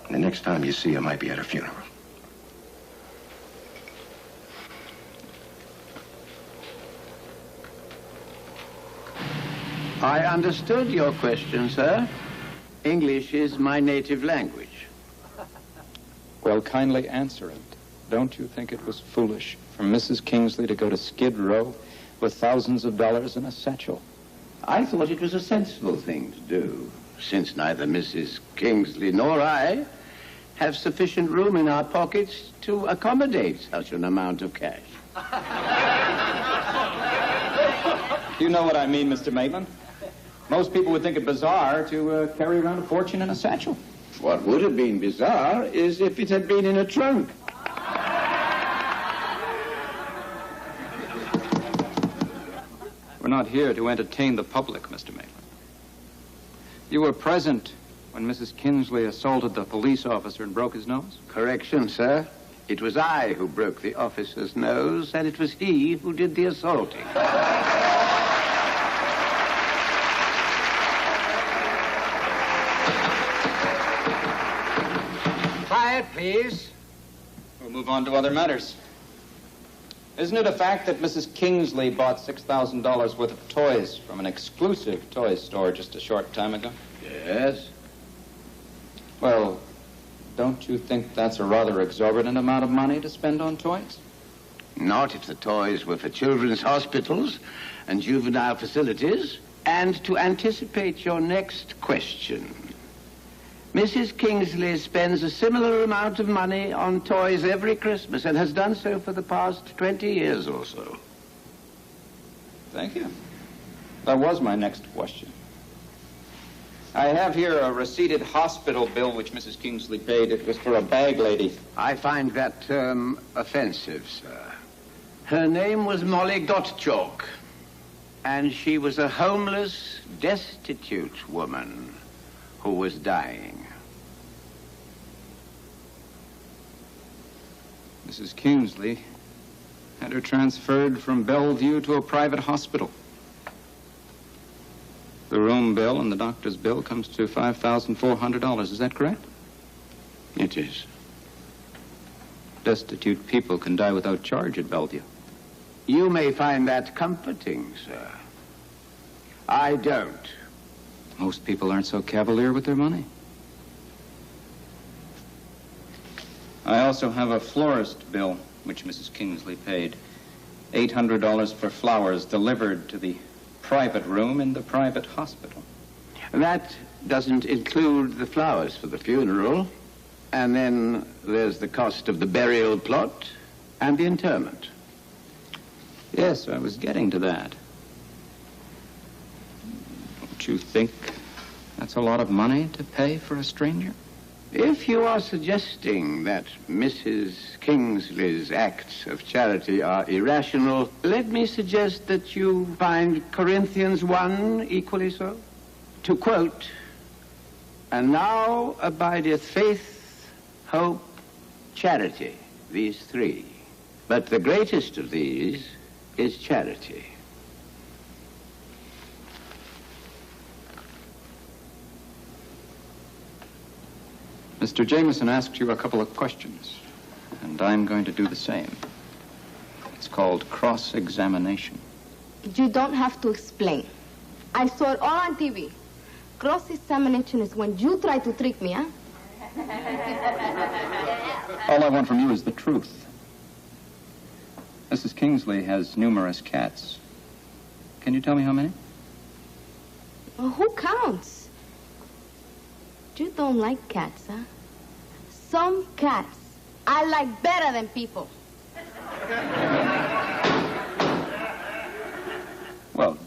And the next time you see her might be at her funeral. I understood your question, sir. English is my native language. Well, kindly answer it. Don't you think it was foolish for Mrs. Kingsley to go to Skid Row with thousands of dollars in a satchel? I thought it was a sensible thing to do, since neither Mrs. Kingsley nor I have sufficient room in our pockets to accommodate such an amount of cash. You know what I mean, Mr. Maitland. Most people would think it bizarre to carry around a fortune in a satchel. What would have been bizarre is if it had been in a trunk. We're not here to entertain the public, Mr. Maitland. You were present when Mrs. Kingsley assaulted the police officer and broke his nose? Correction, sir. It was I who broke the officer's nose, and it was he who did the assaulting. Quiet, please. We'll move on to other matters. Isn't it a fact that Mrs. Kingsley bought $6,000 worth of toys from an exclusive toy store just a short time ago? Yes. Well, don't you think that's a rather exorbitant amount of money to spend on toys? Not if the toys were for children's hospitals and juvenile facilities. And to anticipate your next question, Mrs. Kingsley spends a similar amount of money on toys every Christmas and has done so for the past 20 years or so. Thank you. That was my next question. I have here a receipted hospital bill which Mrs. Kingsley paid. It was for a bag lady. I find that term offensive, sir. Her name was Molly Gottchalk, and she was a homeless, destitute woman who was dying. Mrs. Kingsley had her transferred from Bellevue to a private hospital. The room bill and the doctor's bill comes to $5,400. Is that correct? It is. Destitute people can die without charge at Bellevue. You may find that comforting, sir. I don't. Most people aren't so cavalier with their money. I also have a florist bill, which Mrs. Kingsley paid. $800 for flowers delivered to the private room in the private hospital. That doesn't include the flowers for the funeral. And then there's the cost of the burial plot and the interment. Yes, I was getting to that. Don't you think that's a lot of money to pay for a stranger? If you are suggesting that Mrs. Kingsley's acts of charity are irrational, let me suggest that you find Corinthians 1 equally so. To quote, "And now abideth faith, hope, charity," these three. But the greatest of these is charity. Mr. Jameson asked you a couple of questions, and I'm going to do the same. It's called cross-examination. You don't have to explain. I saw it all on TV. Cross-examination is when you try to trick me, huh? All I want from you is the truth. Mrs. Kingsley has numerous cats. Can you tell me how many? Well, who counts? You don't like cats, huh? Some cats I like better than people. Well,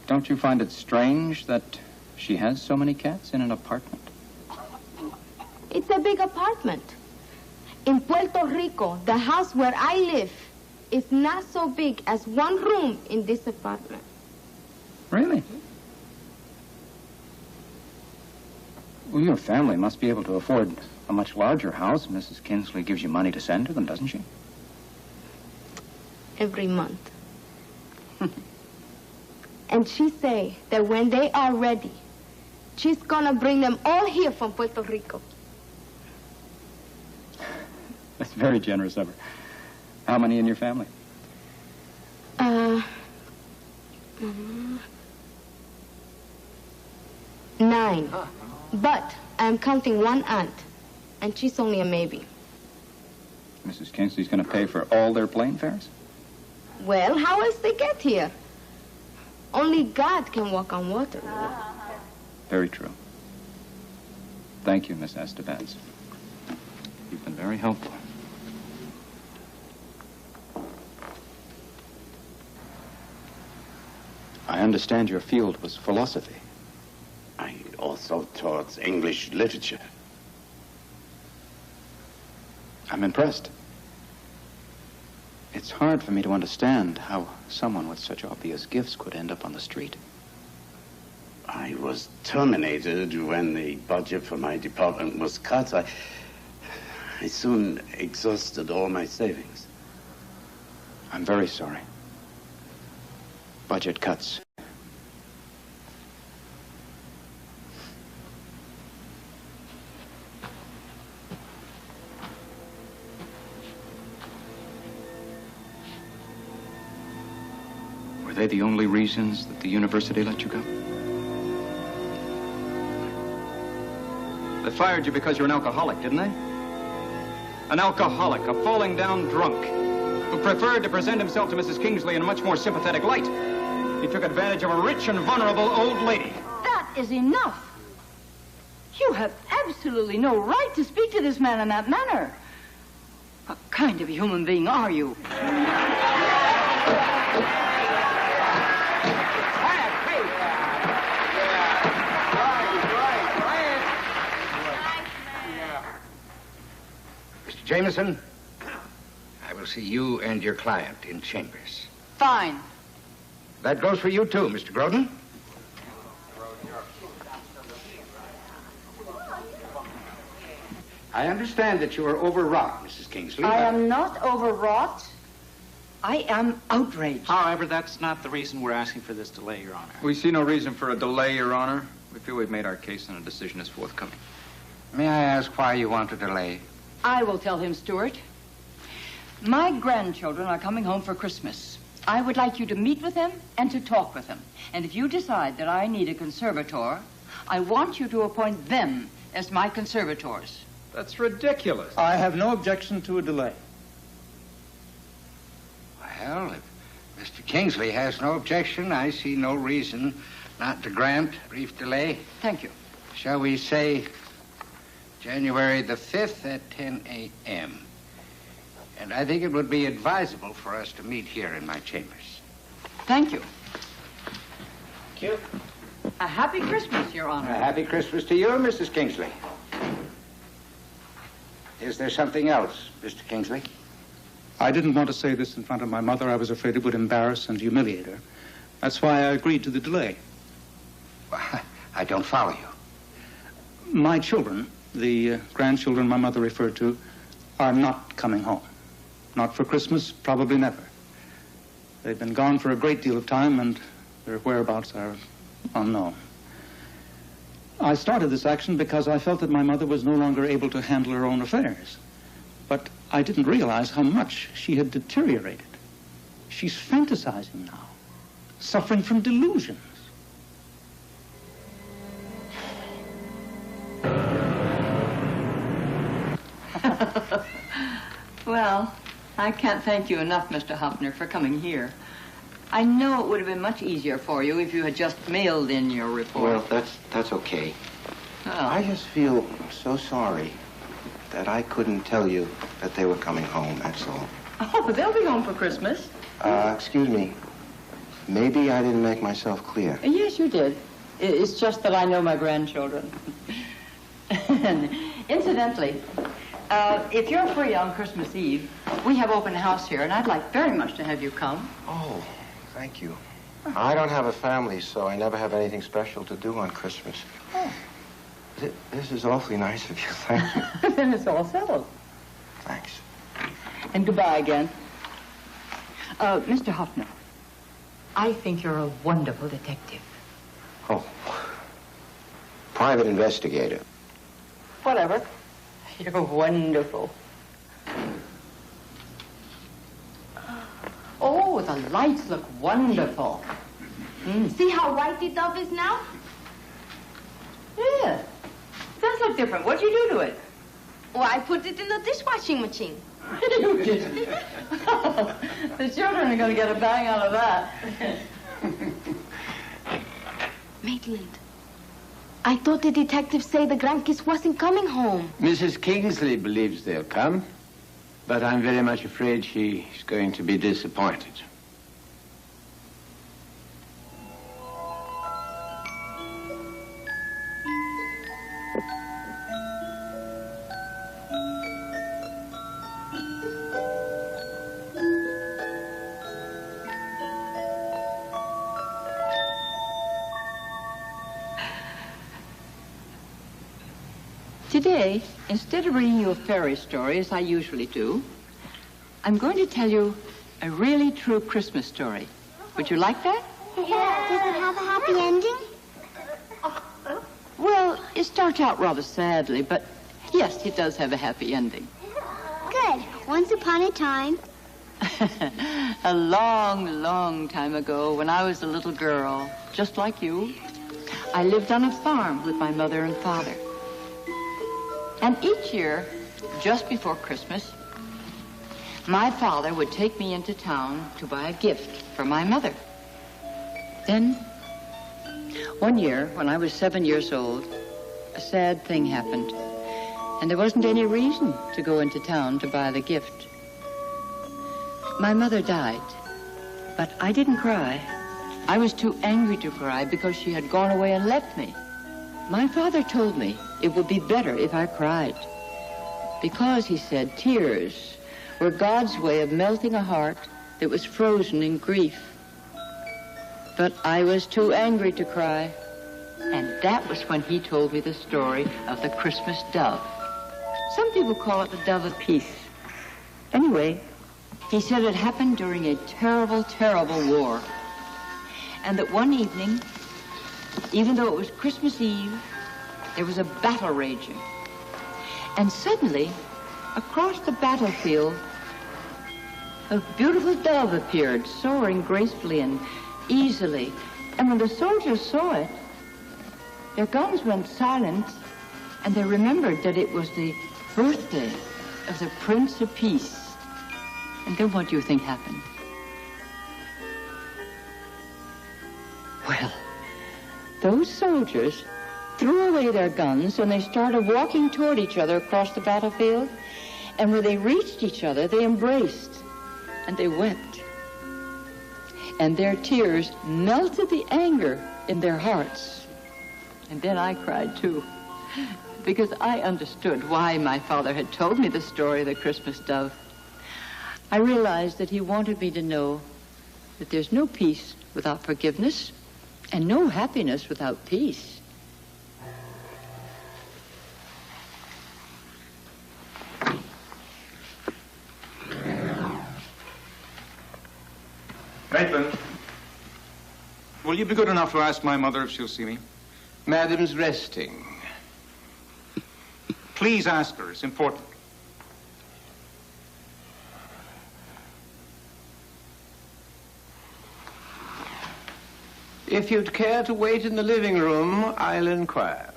don't you find it strange that she has so many cats in an apartment? It's a big apartment. In Puerto Rico, the house where I live is not so big as one room in this apartment. Really? Well, your family must be able to afford a much larger house. Mrs. Kingsley gives you money to send to them, doesn't she? Every month. And she say that when they are ready, she's gonna bring them all here from Puerto Rico. That's very generous of her. How many in your family? 9. But I'm counting one aunt, and she's only a maybe. Mrs. Kingsley's going to pay for all their plane fares? Well, how else they get here? Only God can walk on water. Very true. Thank you, Miss Estevez. You've been very helpful. I understand your field was philosophy. I also taught English literature. I'm impressed. It's hard for me to understand how someone with such obvious gifts could end up on the street. I was terminated when the budget for my department was cut. I soon exhausted all my savings. I'm very sorry. Budget cuts. Were they the only reasons that the university let you go? They fired you because you're an alcoholic, didn't they? An alcoholic, a falling down drunk, who preferred to present himself to Mrs. Kingsley in a much more sympathetic light. He took advantage of a rich and vulnerable old lady. That is enough. You have absolutely no right to speak to this man in that manner. What kind of a human being are you? Mr. Jameson, I will see you and your client in chambers. Fine. That goes for you, too, Mr. Groden. I understand that you are overwrought, Mrs. Kingsley. I am not overwrought. I am outraged. However, that's not the reason we're asking for this delay, Your Honor. We see no reason for a delay, Your Honor. We feel we've made our case and a decision is forthcoming. May I ask why you want to delay? I will tell him, Stuart. My grandchildren are coming home for Christmas. I would like you to meet with them and to talk with them. And if you decide that I need a conservator, I want you to appoint them as my conservators. That's ridiculous. I have no objection to a delay. Well, Mr. Kingsley has no objection. I see no reason not to grant brief delay. Thank you. Shall we say January the 5th at 10 a.m.? And I think it would be advisable for us to meet here in my chambers. Thank you. Thank you. A happy Christmas, Your Honor. A happy Christmas to you, Mrs. Kingsley. Is there something else, Mr. Kingsley? I didn't want to say this in front of my mother. I was afraid it would embarrass and humiliate her. That's why I agreed to the delay. I don't follow you. My children, the grandchildren my mother referred to, are not coming home. Not for Christmas, probably never. They've been gone for a great deal of time, and their whereabouts are unknown. I started this action because I felt that my mother was no longer able to handle her own affairs. But I didn't realize how much she had deteriorated. She's fantasizing now, suffering from delusions. Well, I can't thank you enough, Mr. Huffner, for coming here. I know it would have been much easier for you if you had just mailed in your report. Well, that's okay. Oh. I just feel so sorry that I couldn't tell you that they were coming home, that's all. Oh, they'll be home for Christmas. Excuse me. Maybe I didn't make myself clear. Yes, you did. It's just that I know my grandchildren. And incidentally, if you're free on Christmas Eve, we have open house here, and I'd like very much to have you come. Oh, thank you. I don't have a family, so I never have anything special to do on Christmas. Oh. This is awfully nice of you. Thank you. Then it's all settled. Thanks. And goodbye again. Mr. Hoffner, I think you're a wonderful detective. Oh. Private investigator. Whatever. You're wonderful. Oh, the lights look wonderful. See how white the dove is now? Yeah. Does look different. What'd you do to it? Well, I put it in the dishwashing machine. You did? The children are going to get a bang out of that. Maitland, I thought the detectives say the grandkids wasn't coming home. Mrs. Kingsley believes they'll come, but I'm very much afraid she's going to be disappointed. Today, instead of reading you a fairy story, as I usually do, I'm going to tell you a really true Christmas story. Would you like that? Yeah. Does it have a happy ending? Well, it starts out rather sadly, but yes, it does have a happy ending. Good. Once upon a time. A long, long time ago, when I was a little girl, just like you, I lived on a farm with my mother and father. And each year, just before Christmas, my father would take me into town to buy a gift for my mother. Then, one year, when I was 7 years old, a sad thing happened. And there wasn't any reason to go into town to buy the gift. My mother died, but I didn't cry. I was too angry to cry because she had gone away and left me. My father told me it would be better if I cried. Because, he said, tears were God's way of melting a heart that was frozen in grief. But I was too angry to cry. And that was when he told me the story of the Christmas dove. Some people call it the dove of peace. Anyway, he said it happened during a terrible, terrible war. And that one evening, even though it was Christmas Eve, there was a battle raging. And suddenly, across the battlefield, a beautiful dove appeared, soaring gracefully and easily. And when the soldiers saw it, their guns went silent, and they remembered that it was the birthday of the Prince of Peace. And then what do you think happened? those soldiers threw away their guns and they started walking toward each other across the battlefield. And when they reached each other, they embraced and they wept. And their tears melted the anger in their hearts. And then I cried too, because I understood why my father had told me the story of the Christmas dove. I realized that he wanted me to know that there's no peace without forgiveness and no happiness without peace. Maitland, will you be good enough to ask my mother if she'll see me? Madam's resting. Please ask her. It's important. If you'd care to wait in the living room, I'll inquire.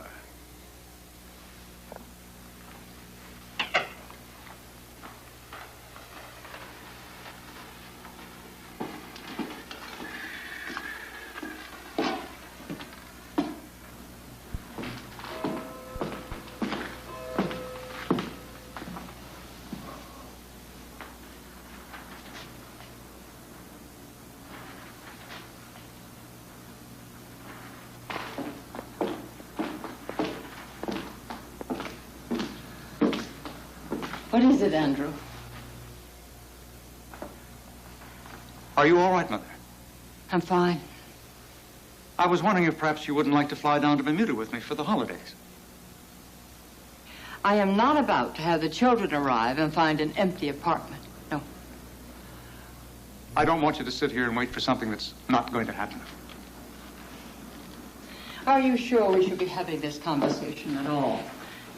What is it, Andrew? Are you all right, Mother? I'm fine. I was wondering if perhaps you wouldn't like to fly down to Bermuda with me for the holidays. I am not about to have the children arrive and find an empty apartment. No. I don't want you to sit here and wait for something that's not going to happen. Are you sure we should be having this conversation at all?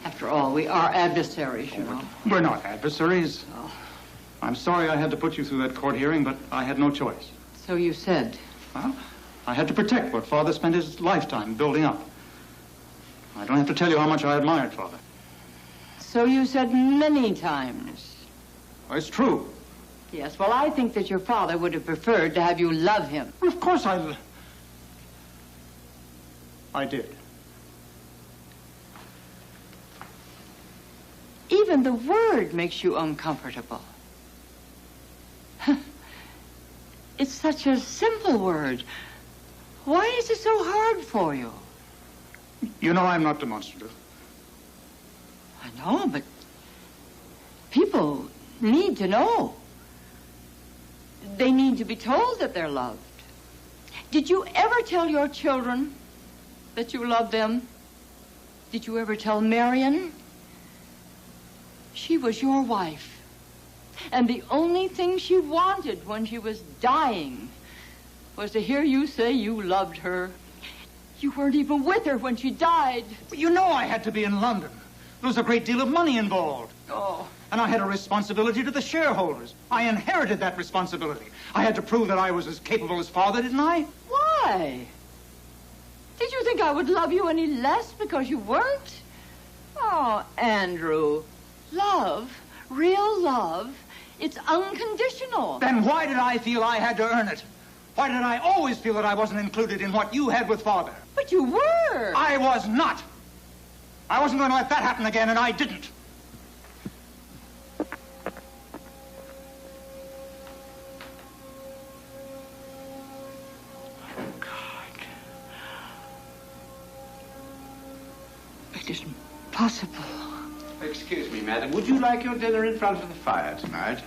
After all, we are adversaries, you know. We're not adversaries. Oh. I'm sorry I had to put you through that court hearing, but I had no choice. So you said. Well, I had to protect what Father spent his lifetime building up. I don't have to tell you how much I admired Father. So you said many times. Well, it's true. Yes, well, I think that your father would have preferred to have you love him. Well, of course I did. Even the word makes you uncomfortable. It's such a simple word. Why is it so hard for you? You know I'm not demonstrative. I know, but people need to know. They need to be told that they're loved. Did you ever tell your children that you love them? Did you ever tell Marion? She was your wife. And the only thing she wanted when she was dying was to hear you say you loved her. You weren't even with her when she died. You know I had to be in London. There was a great deal of money involved. Oh. And I had a responsibility to the shareholders. I inherited that responsibility. I had to prove that I was as capable as Father, didn't I? Why? Did you think I would love you any less because you weren't? Oh, Andrew, love, real love, it's unconditional. Then why did I feel I had to earn it? Why did I always feel that I wasn't included in what you had with Father? But you were. I was not. I wasn't going to let that happen again, and I didn't. It isn't possible. Excuse me, madam. Would you like your dinner in front of the fire tonight?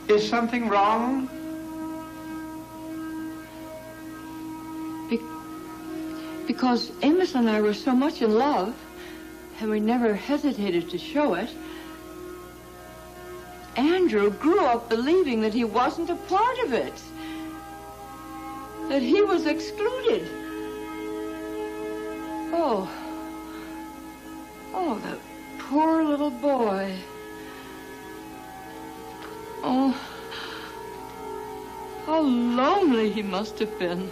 Is something wrong? Because Amos and I were so much in love, and we never hesitated to show it, Andrew grew up believing that he wasn't a part of it, that he was excluded. Oh, that poor little boy. Oh, how lonely he must have been.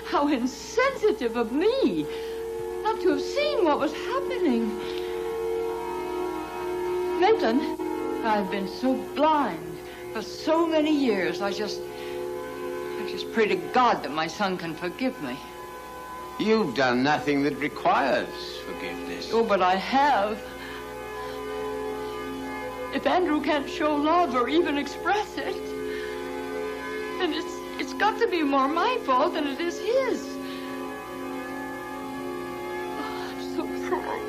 How insensitive of me not to have seen what was happening. Maitland, I've been so blind For so many years, I just pray to God that my son can forgive me. You've done nothing that requires forgiveness. Oh, but I have. If Andrew can't show love or even express it, then it's got to be more my fault than it is his. Oh, I'm so sorry.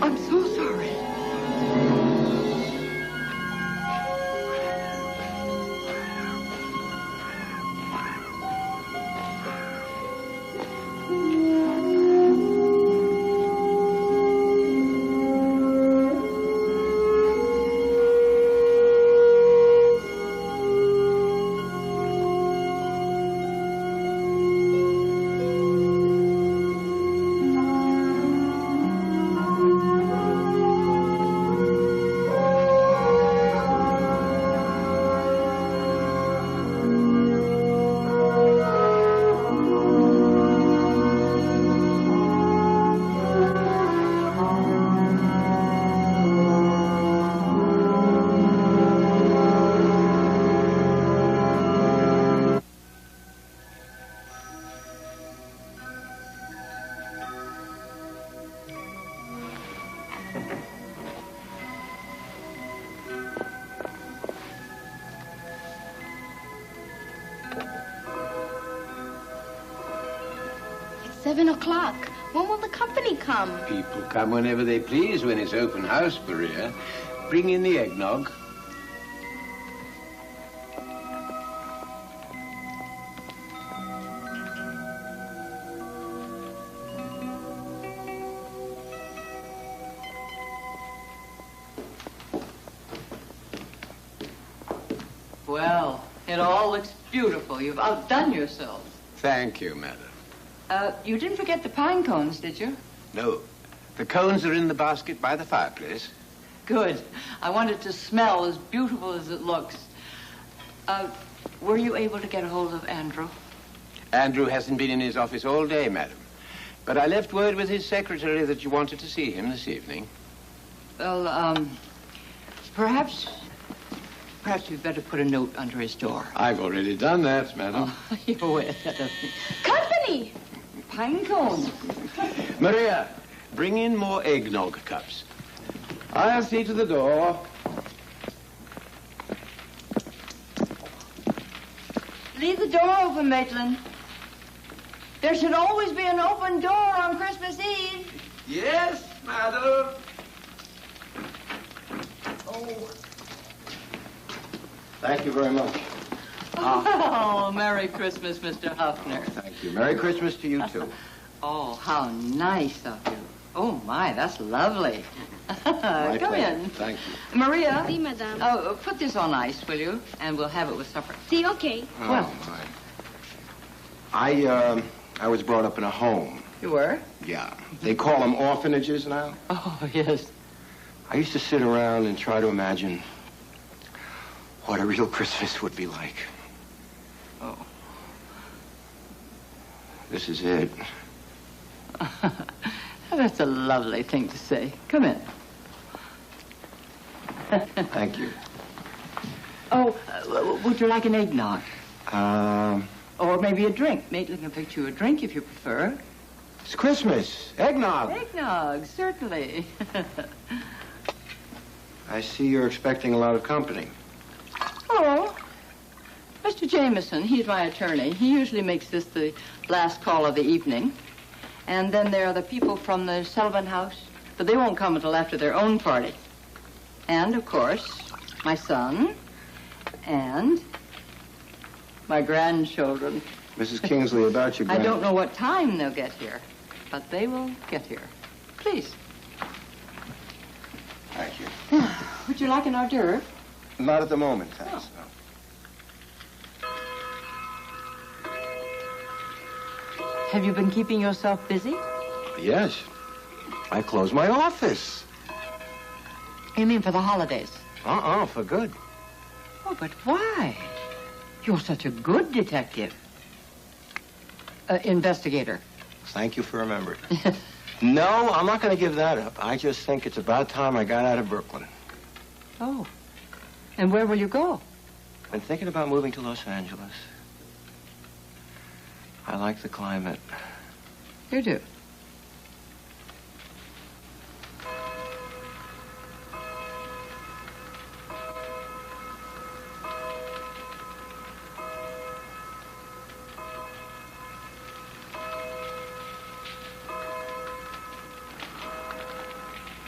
I'm so sorry. It's 7 o'clock. When will the company come? People come whenever they please when it's open house, Maria. Bring in the eggnog. Well, it all looks beautiful. You've outdone yourself. Thank you, madam. You didn't forget the pine cones, did you? No. The cones are in the basket by the fireplace. Good. I want it to smell as beautiful as it looks. Were you able to get a hold of Andrew? Andrew hasn't been in his office all day, madam. But I left word with his secretary that you wanted to see him this evening. Well, perhaps you'd better put a note under his door. I've already done that, madam. Oh, you're way ahead of me. Company! Pine cones. Maria, bring in more eggnog cups. I'll see to the door. Leave the door open, Maitland. There should always be an open door on Christmas Eve. Yes, madam. Oh. Thank you very much. Oh, Merry Christmas, Mr. Huffner. Thank you. Merry Christmas to you, too. Oh, how nice of you. Oh, my, that's lovely. My Come pleasure. in. Thank you. Maria. Si, madame. Oh, put this on ice, will you? And we'll have it with supper. Si, okay. Oh, Well. my. I was brought up in a home. You were? Yeah. They call them orphanages now. Oh, yes. I used to sit around and try to imagine what a real Christmas would be like. Oh. This is it. That's a lovely thing to say. Come in. Thank you. Oh, would you like an eggnog? Um, Or maybe a drink. Maitland can pick you a drink if you prefer. It's Christmas. Eggnog. Eggnog, certainly. I see you're expecting a lot of company. Oh, Mr. Jameson, he's my attorney. He usually makes this the last call of the evening. And then there are the people from the Sullivan house, but they won't come until after their own party. And, of course, my son and my grandchildren. Mrs. Kingsley, about your I don't know what time they'll get here, but they will get here. Please. Thank you. Would you like an hors d'oeuvre? Not at the moment, thanks. No. Have you been keeping yourself busy? Yes. I closed my office. You mean for the holidays? For good. Oh, but why? You're such a good detective. Investigator. Thank you for remembering. No, I'm not going to give that up. I just think it's about time I got out of Brooklyn. Oh. And where will you go? I've been thinking about moving to Los Angeles. I like the climate. You do?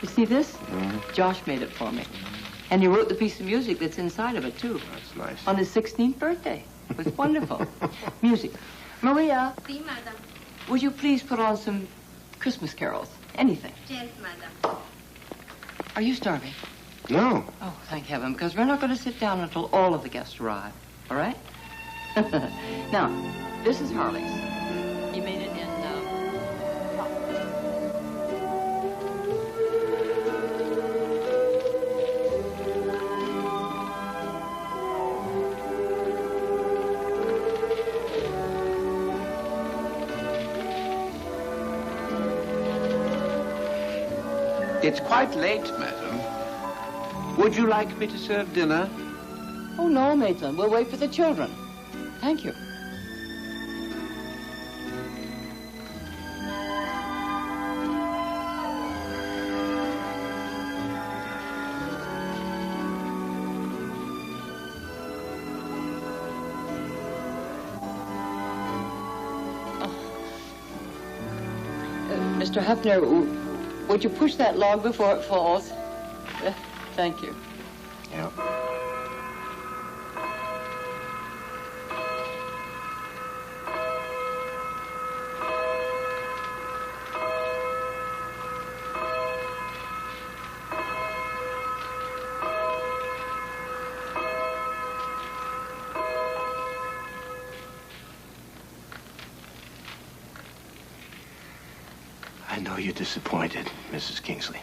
You see this? Mm-hmm. Josh made it for me. And he wrote the piece of music that's inside of it, too. That's nice. On his 16th birthday. It was wonderful. Music. Maria, Sí, madam. would you please put on some Christmas carols? Anything. Yes, madam. Are you starving? No. Oh, thank heaven, because we're not going to sit down until all of the guests arrive. All right? Now, this is Harley's. He made it in, It's quite late, madam. Would you like me to serve dinner? Oh, no, Maitland. We'll wait for the children. Thank you. Mr. Hefner, would you push that log before it falls? Thank you. Yeah. I know you're disappointed, Mrs. Kingsley.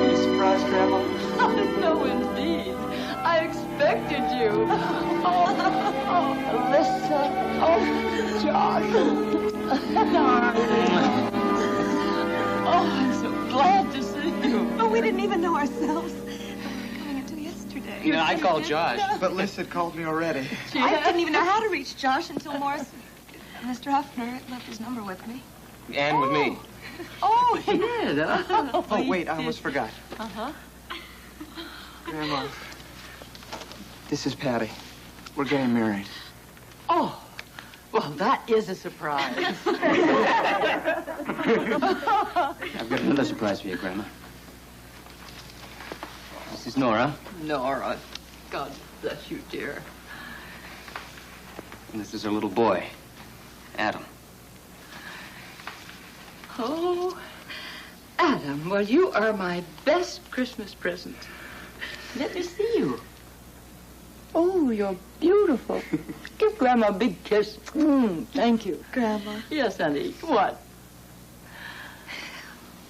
You surprised, Grandma? No, indeed. I expected you. Oh, Alyssa. Oh, Josh. Darling. Oh, I'm so glad to see you. Oh, we didn't even know ourselves. Yeah, I called Josh. But Liz had called me already. I didn't even know how to reach Josh until Morris, Mr. Huffner, left his number with me. And with me. Oh, he did. Oh, wait, I almost forgot. Uh-huh. Grandma, this is Patty. We're getting married. Oh, well, that is a surprise. I've got another surprise for you, Grandma. This is Nora. Nora, God bless you, dear. And this is her little boy, Adam. Oh, Adam, well, you are my best Christmas present. Let me see you. Oh, you're beautiful. Give Grandma a big kiss. Thank you. Grandma. Yes, honey. What?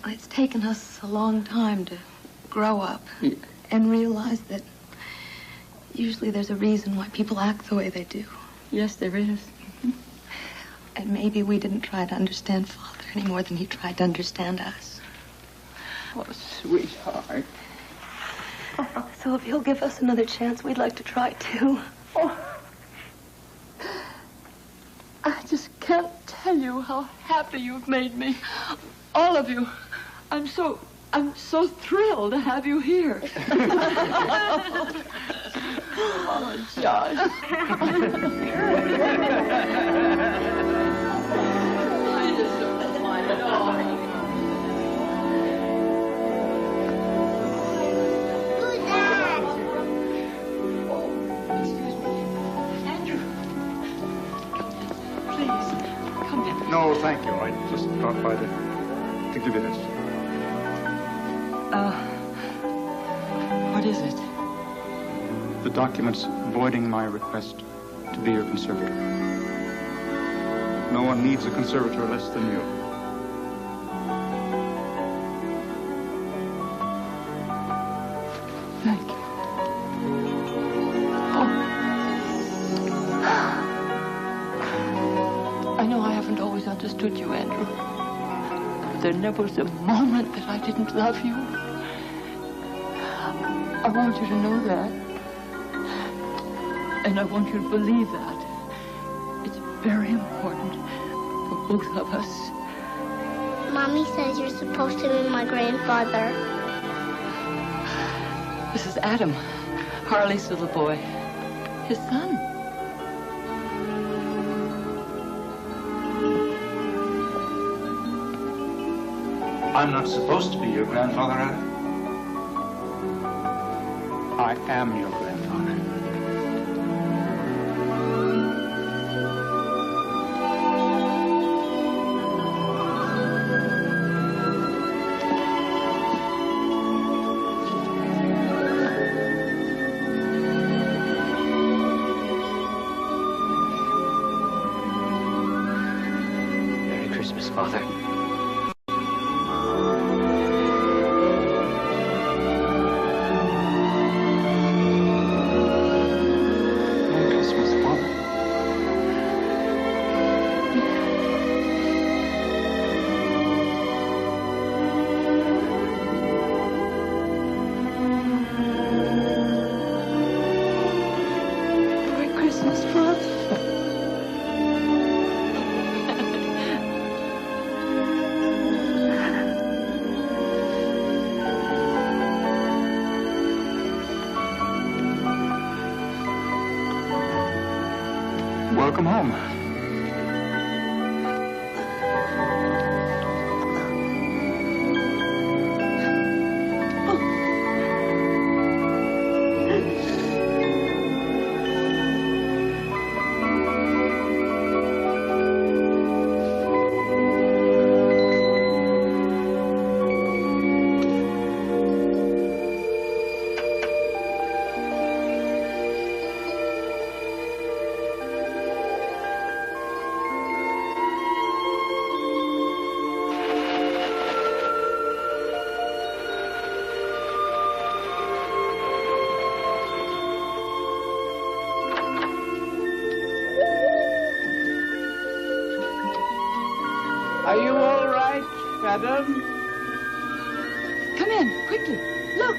It's taken us a long time to grow up. Yeah. And realize that usually there's a reason why people act the way they do. Yes, there is. And maybe we didn't try to understand Father any more than he tried to understand us. Oh, sweetheart. So if he'll give us another chance, we'd like to try too. Oh, I just can't tell you how happy you've made me. All of you. I'm so thrilled to have you here. Oh, Josh. He is so fine at all. Who's that? Oh, excuse me. Andrew. Please, come in. No, thank you. I just dropped by to give you this. What is it? The documents voiding my request to be your conservator. No one needs a conservator less than you. Thank you. there never was a moment that I didn't love you. I want you to know that. And I want you to believe that. It's very important for both of us. Mommy says you're supposed to be my grandfather. This is Adam, Harley's little boy, his son. I'm not supposed to be your grandfather, Adam. I am your grandfather. Merry Christmas, Father. Welcome home. Are you all right, madam? Come in, quickly. Look.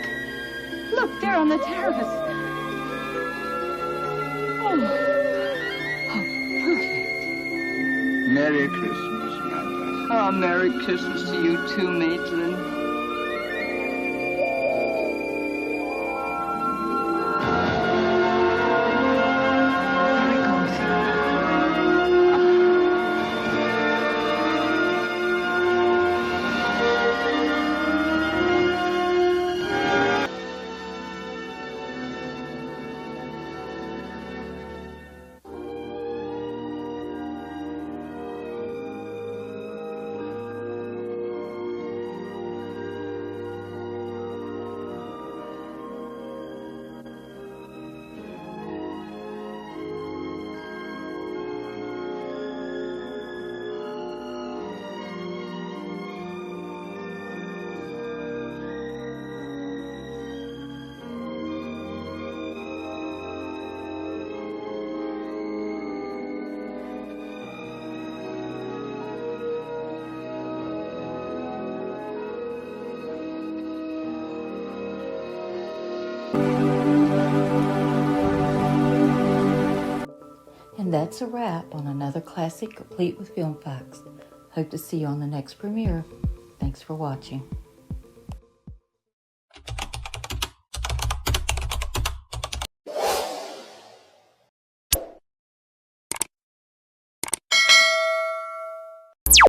Look, there on the terrace. Oh, how perfect. Merry Christmas, Mother. Oh, Merry Christmas to you too, Maitland. And that's a wrap on another classic complete with film facts. Hope to see you on the next premiere. Thanks for watching.